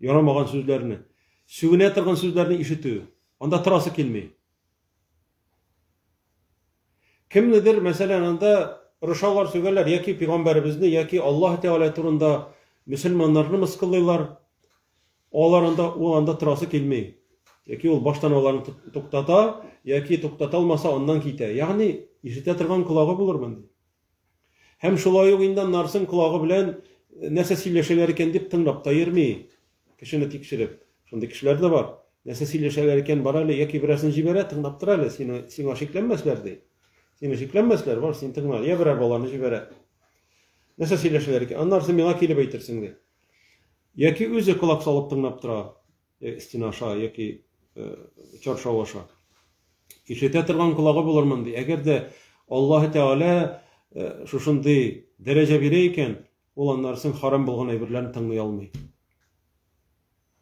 Yaramagan sözlerini. Sügüne tırgan sözlerini işitiyor. Onda tırası kelmeyi. Kimlidir mesela onda Rüşalar söylerler ya ki Peygamberimizni ya ki Allah Teala turunda Müslümanlarını mıskıllaylar. Olarında o anda tırası kelmeyi. Ya ki ol baştan olarını tuktata ya ki tuktatalmasa ondan kite. Yani işite tırgan kulağı bulur bende. Hem şulay yoğundan narsın kulağı bilen nese silleşelerken dip tınrap tayırmı. Kişini tikşirip. Şunda kişiler de var. Nese silleşelerken barayla ya ki biresin jibere tınraptırayla seni aşiklenmezlerdi. Seni şiklenmezler var, seni tığnar. Ya birer balarını jibere. Nese silleşeler ki, anlarsın bana kelip eytirsin de. Ya ki özü kulak salıp tığnaptıra, istina aşağı, ya ki çarşav aşağı. İşite tırgan kulağı bulurman de. Eğer de Allah Teala şuşundu derece bireyken, olanlarsın haram bulgan eybirlerini tığnay almay.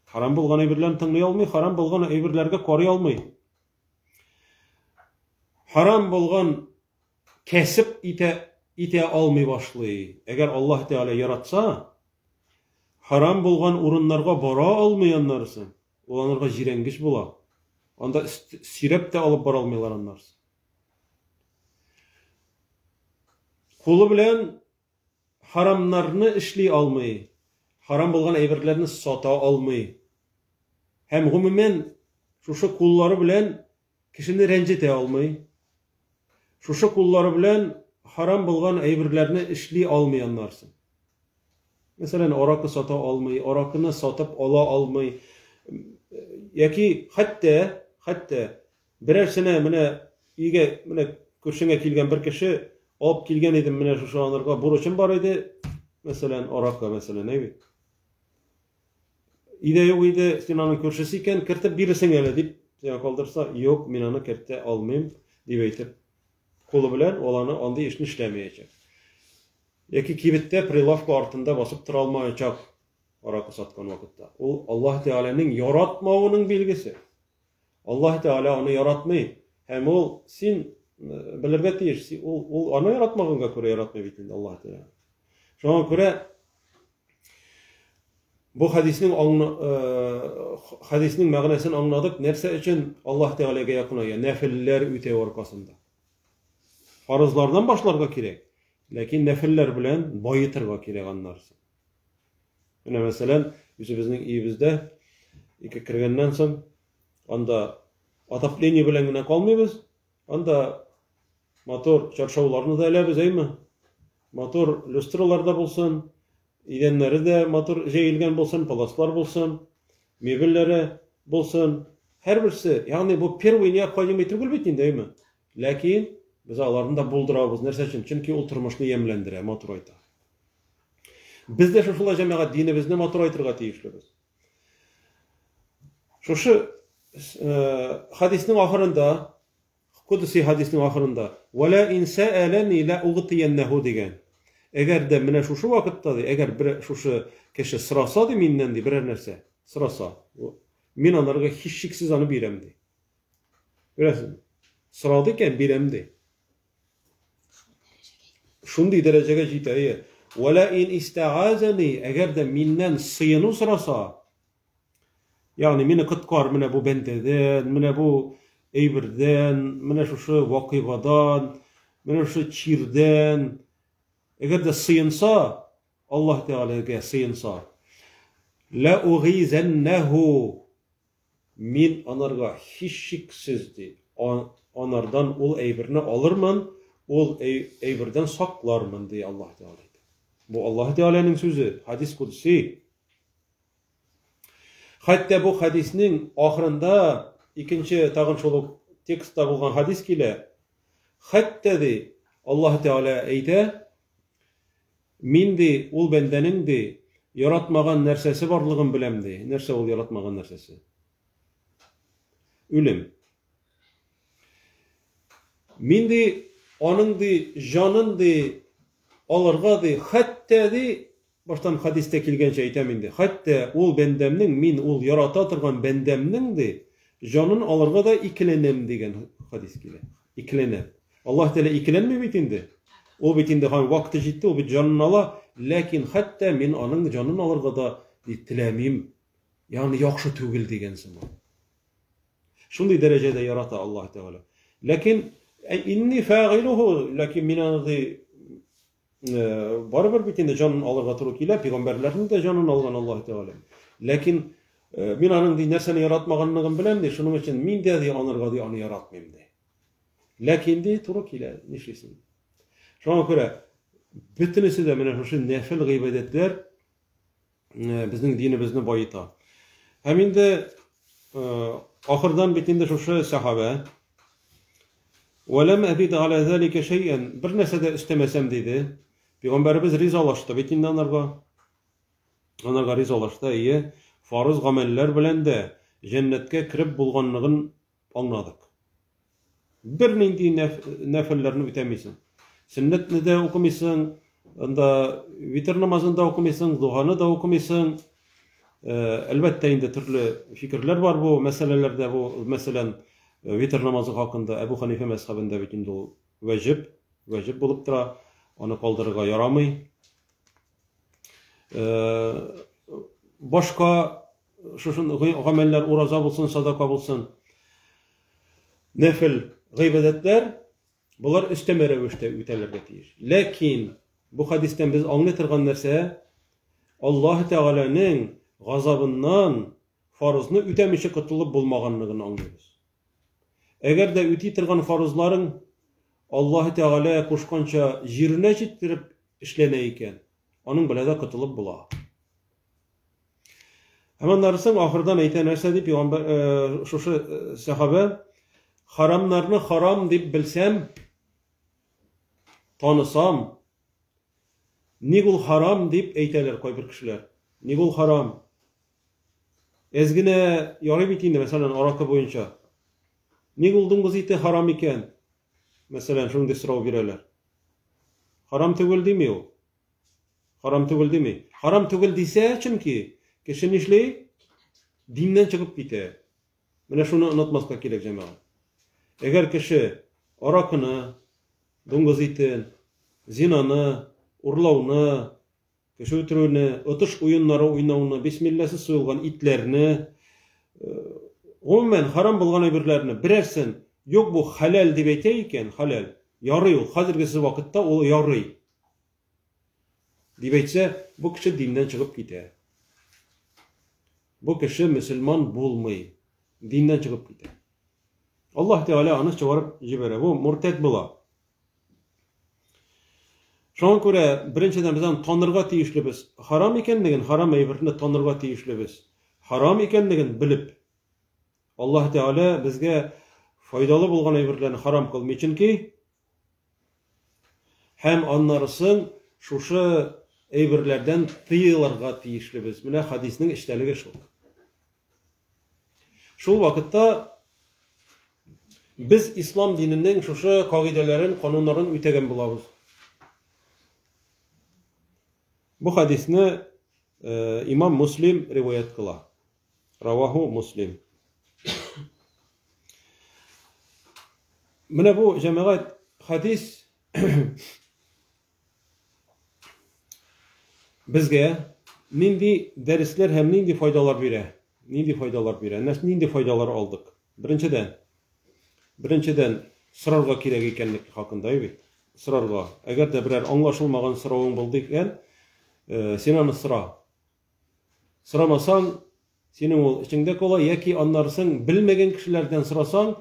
Haram bulgan eybirlerini tığnay almay, haram bulgan eybirlerge koruy almay. Haram bolgan kesip ite almay başlay. Eğer Allah Teala yaratsa, haram bolgan urunlarga bara almayanlarsın. Olanlarga jirengiç bola. Onda sirep de alıp bara almaylar anlarsın. Kulu bilen haramlarını işli almay. Haram bolgan eybirlerini sata almay. Hem gumumen şuşu kulları bilen kişini rencite almay. Şuşu kulları bilen haram bolgan eybirlerini işli almayanlarsın. Mesela orakı sata almay, orakını satıp ala almay. Yaki hatta birer sene mene iyge mene köşüne kilgen bir kişi alıp kilgen edim mene şu anlarga buruçum var idi. Mesela orakı mesela neydi? İde yok idi sinanın köşesiyken kirtip birisin ele deyip kaldırsa yok men onu kirte almayım deyip kolu bilen olanı onda işini işlemeyecek. Yaki kibitte prilavka altında basıp tura almayacak orakı satkan vakitte. O Allah Teala'nın yaratmağının bilgisi. Allah Teala onu yaratmayı. Hem o sen bilirge tiyir. O onu yaratmağına göre yaratmayı bitildi Allah Teala. Şu an göre bu hadisinin mağnasını anladık. Nerse için Allah Teala'ya yakınaya nefiller üte orkasında. Farzlardan başlarga kirek. Lakin nefiller bilen bayıtırga kirek anlarsın. Yine mesela bizning iyimizde iki kirgenden soň anda atapleniya bilen gine kalmayız. Anda motor çarşavlarını da elebez eymi? Motor lüstralarda bulsun, idenleri de motor jeyilgen bulsun, palaslar bulsun, mebelleri bulsun. Her birisi, yani bu perviniya kayımetri gülbetin değil mi? Lakin biz alarını da buldurabız. Nerse için? Çünkü ol turmuşlu yemlendire, motor ayta. Biz de şuşula cemaat dinimizni motor aytırga tiyişlibiz. Şuşu hadisinin ahırında, Kudusi hadisinin ahırında وَلَا اِنْ سَأَلَنِي لَا اُغْتِيَنَّهُ degen. Eğer de mine şuşu vakitta eğer bir şuşu keşi sırasa di minnen di birer nerse sırasa min onlarga hiç şiksiz anı biremdi. Görəsən, sıradı ikən birəmdir. Şunday dereceye ciddiye. Vela in ista'azani eğer de mindən sıyını sırasa, yani mine kıtkar mine bu benteden, mine bu eybirden, mine şu vakıgadan, mine şu çirden, eğer de sıyınsa, Allah Teala'ya sıyınsa, la uğizennehu min anarga hiç şiksizdi. Onlardan ol eybirini alırman, ol eybirden saklarman diye Allah Teala. Bu Allah Teala'nın sözü, hadis kudüsü. Hatta bu hadisinin ahırında ikinci tağın çoluk tekstte bulgan hadis kile hatta de Allah Teala eyde min de ol bendenin de yaratmagan nersesi varlığın bilemdi. Nerse ol yaratmagan nersesi? Ölüm. Min de onun de canın de alırga de hatta de baştan hadiste kelgençe aytamen de hatta ol bendemnin min ol yarata turgan bendemnin de canın alırga da ikilenem degen hadis kile. İkilenem. Allah Teala ikilenme bitinde. O bitinde han vakti jitti o bit canın ala lakin hatta min onun canın alırga da tilemim yani yaxşı tugil degen zaman. Şunday derecede yarata Allah Teala. Lakin inni fa'iluhu lakin min anı barbar bitinde canın alırga turuk ile peygamberlerin de canın algan Allah Teala. Lakin min anın nerseni yaratmaganlığın bilen de şunun için min de anırga de anı yaratmayayım de. Lakin de turuk ile nişlisin. Şuna göre bütünüsü de mene şu nefil gıybedetler bizim dinimizni bayıta. Hemin de ahırdan bitinde şu sahabe وَلَمْ أَبِدْ عَلَى ذَلِكَ شَيْئًا bir nese de istemesem dedi. Peygamberimiz rizalaştı. Bitinde onlarga rizalaştı. İyi. Farız gameller bilen de cennetke kirip bulganlığın anladık. Bir nindi nefillerini bitemeysin. Sünnetini de okumayısın. Vitir namazını da okumayısın. Duhanı da okumayısın. Elbette indi türlü fikirler var bu meselelerde. Bu mesela vitir namazı hakkında Ebu Hanife mezhebinde bitinde o vecib bulup tura. Onu kaldırıga yaramay. Başka şuşun gameller uraza bulsun, sadaka bulsun. Nefil gıybedetler bular üsteme revişte ütelerge tiyir. Lakin bu hadisten biz anlatırgan nerse Allah Teala'nın gazabından farzını ütemişe kıtılıp bulmaganlığını anlıyoruz. Eğer de ütitirgan farzların Allah Teala'ya koşkança jirine jittirip işleneyken onun bile de kıtılıp bula. Hemen narısın ahırdan eyten nerse deyip şu sahabe haramlarını haram deyip bilsem tanısam nigul haram deyip eyteler koy bir kişiler. Nigul haram. Ezgine yarı bittiğinde mesela arakı boyunca nigul'dun kızı haram iken mesela şunu sırav bireler. Haram tügül değil mi o? Haram tügül değil mi? Haram tügül diyse çünkü kişinin işleyi dinden çıkıp biter. Bana şunu unutmazka gerek cemaat. Eğer kişi arakını, dunguz iten, zinanı, urlavını, kişi ötürüğünü, ötüş oyunları oynauını, bismillahsız soyulgan itlerini, umumen haram bulgan öbürlerini birersin, yok bu halal deyip eyteyken, halal, yarıyor, hazırgısı vakitte o yarıyor. Deyip eytse, bu kişi dinden çıkıp gider. Bu kişi Müslüman bulmayı, dinden çıkıp gider. Allah Teala anı çıvarıp jibere, bu murted bula. Şuna göre birinciden bizden tanırga tiyişli biz. Haram ekenligin, haram eybirini tanırga tiyişli biz. Haram ekenligin bilip, Allah Teala bizge faydalı bulgan eybirlerini haram kılmı için ki, hem anlarısın şuşu eybirlerden tıyılarga tiyişli biz. Mine hadisinin işlerliği şu. Şu vakitte biz İslam dininin şuşu kagidelerin, kanunların ütegen bulabız. Bu hadisni İmam Muslim rivayet kıla. Ravahu Muslim. Менә бу җәмәгать хадис безгә нинди дәресләр һәм нинди файдалар бирә? Нинди файдалар бирә? Нинди файдалар алдык? Беренчедән сорарга кирәк икәнлеге хакында бит. Сорарга. Әгәр дә берәр аңлашылмаган соравың булды икән, син аны сора. Сорамасаң, синең ул ичеңдә кала, яки аннарсын белмәгән кешеләрдән сорасаң,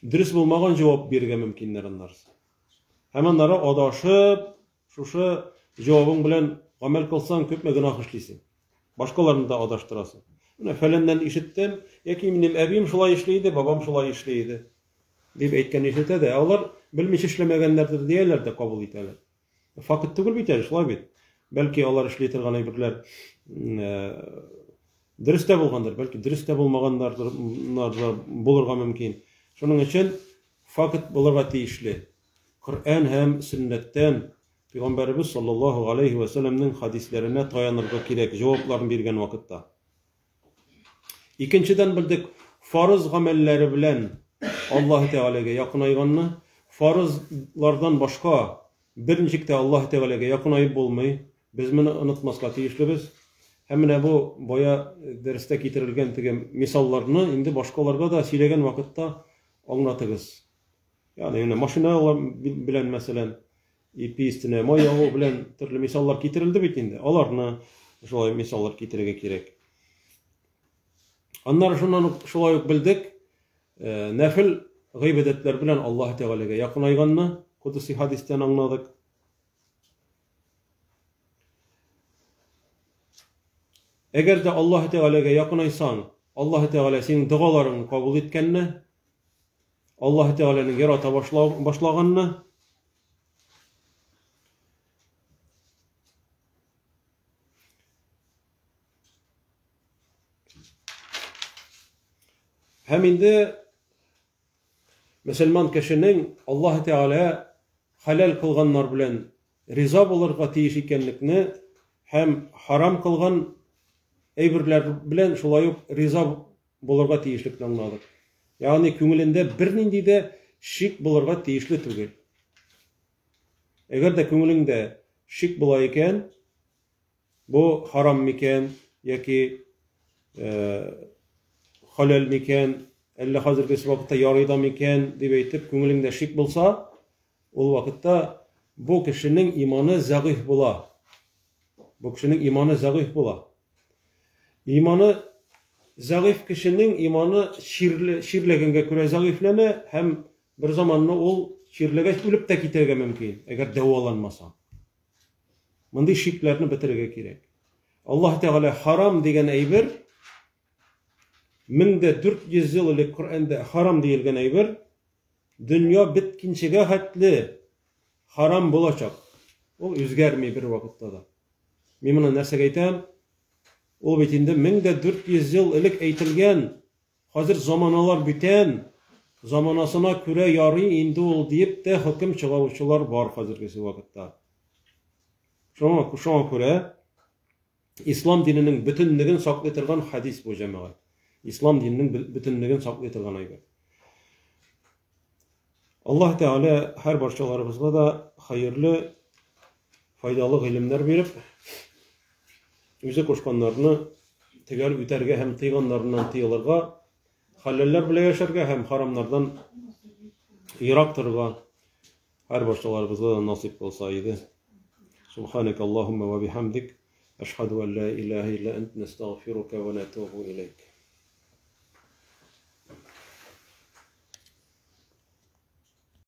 дөрес булмаган җавап бирергә мөмкиннәр аннарсы. Һәм аннары адашып, шушы җавабың белән гамәл кылсаң, күпме гөнаһ эшлисең. Башкаларны да адаштырасың. Менә фәләннән ишеттем, яки минем әбим шулай эшли иде, бабам шулай эшли иде дип әйткән ишетә дә, алар белмичә эшләмәгәннәрдер дияләр дә кабул итәләр. Факт түгел бит әле, шулай бит. Бәлки алар эшли торган әйберләр дөрес тә булгандыр, бәлки дөрес тә булмаганнардыр, булырга мөмкин. Шуның өчен факт булырга тиешле. Коръән һәм сөннәттән Пәйгамбәрбез саллаллаһу алейхи ва сәлләмнең хадисләренә таянырга кирәк, җавапларын биргән вакытта. Икенчедән белдек, фарыз гамәлләре белән Аллаһ Тәгаләгә якынайганны, фарызлардан башка берничек тә Аллаһ Тәгаләгә якынайып булмый. Без моны онытмаска тиешлебез. Һәм менә бу бая дәрестә китерелгән теге мисалларны инде башкаларга да сөйләгән вакытта аңлатыгыз. Ягъни машиналар белән мәсәлән, ипи өстенә май ягу белән төрле мисаллар китерелде бит инде. Аларны шулай мисаллар китерергә кирәк. Аннары шуннан шулай ук белдек, нәфил гыйбадәтләр белән Аллаһ Тәгаләгә якынайганны кудуси хадистән аңладык. Әгәр дә Аллаһ Тәгаләгә якынайсаң, Аллаһ Тәгалә синең дугаларыңны кабул иткәнне, Аллаһ Тәгаләне ярата башлаганны, һәм инде мөселман кешенең Аллаһ Тәгалә халал кылганнар белән риза булырга тиеш икәнлекне һәм харам кылган әйберләр белән шулай ук риза булырга тиешлекне аңладык. Ягъни күңелендә бернинди дә шик булырга тиешле түгел. Әгәр дә күңелеңдә шик була икән, бу харам микән яки халал микән, әллә хәзерге вакытта ярый да микән дип әйтеп күңелеңдә шик булса, ул вакытта бу кешенең иманы зәгыйф була. Бу кешенең иманы зәгыйф була. Иманы зәгыйф кешенең иманы ширләгәнгә күрә зәгыйфләнә һәм бер заманны ул ширләгәч үлеп тә китәргә мөмкин, әгәр дәваланмаса. Мондый шикләрне бетерергә кирәк. Аллаһ Тәгалә харам дигән әйбер 1400 ел элек Коръәндә харам диелгән әйбер дөнья биткенчегә хәтле харам булачак. Ул үзгәрми бер вакытта да. Мин моны нәрсәгә әйтәм? Ул бит инде 1400 ел элек әйтелгән, хәзер заманалар бүтән, заманасына күрә ярый инде ул дип тә хөкем чыгаучылар бар хәзерге вакытта. Шуңа күрә ислам диненең бөтенлеген саклый торган хадис бу җәмәгать. Ислам диненең бөтенлеген саклый торган әйбер. Аллаһ Тәгалә һәр барчаларыбызга да хәерле, файдалы гыйлемнәр биреп, үзе кушканнарны төгәл үтәргә һәм тыйганнарыннан тыелырга, хәләлләр белән яшәргә һәм харамнардан ерак торырга һәр барчаларыбызга да насыйп булса иде. Субханак Аллаһумма ва бихамдик, ашһаду ан ла илаһа илля ант, настагфирука ва натубу илейк.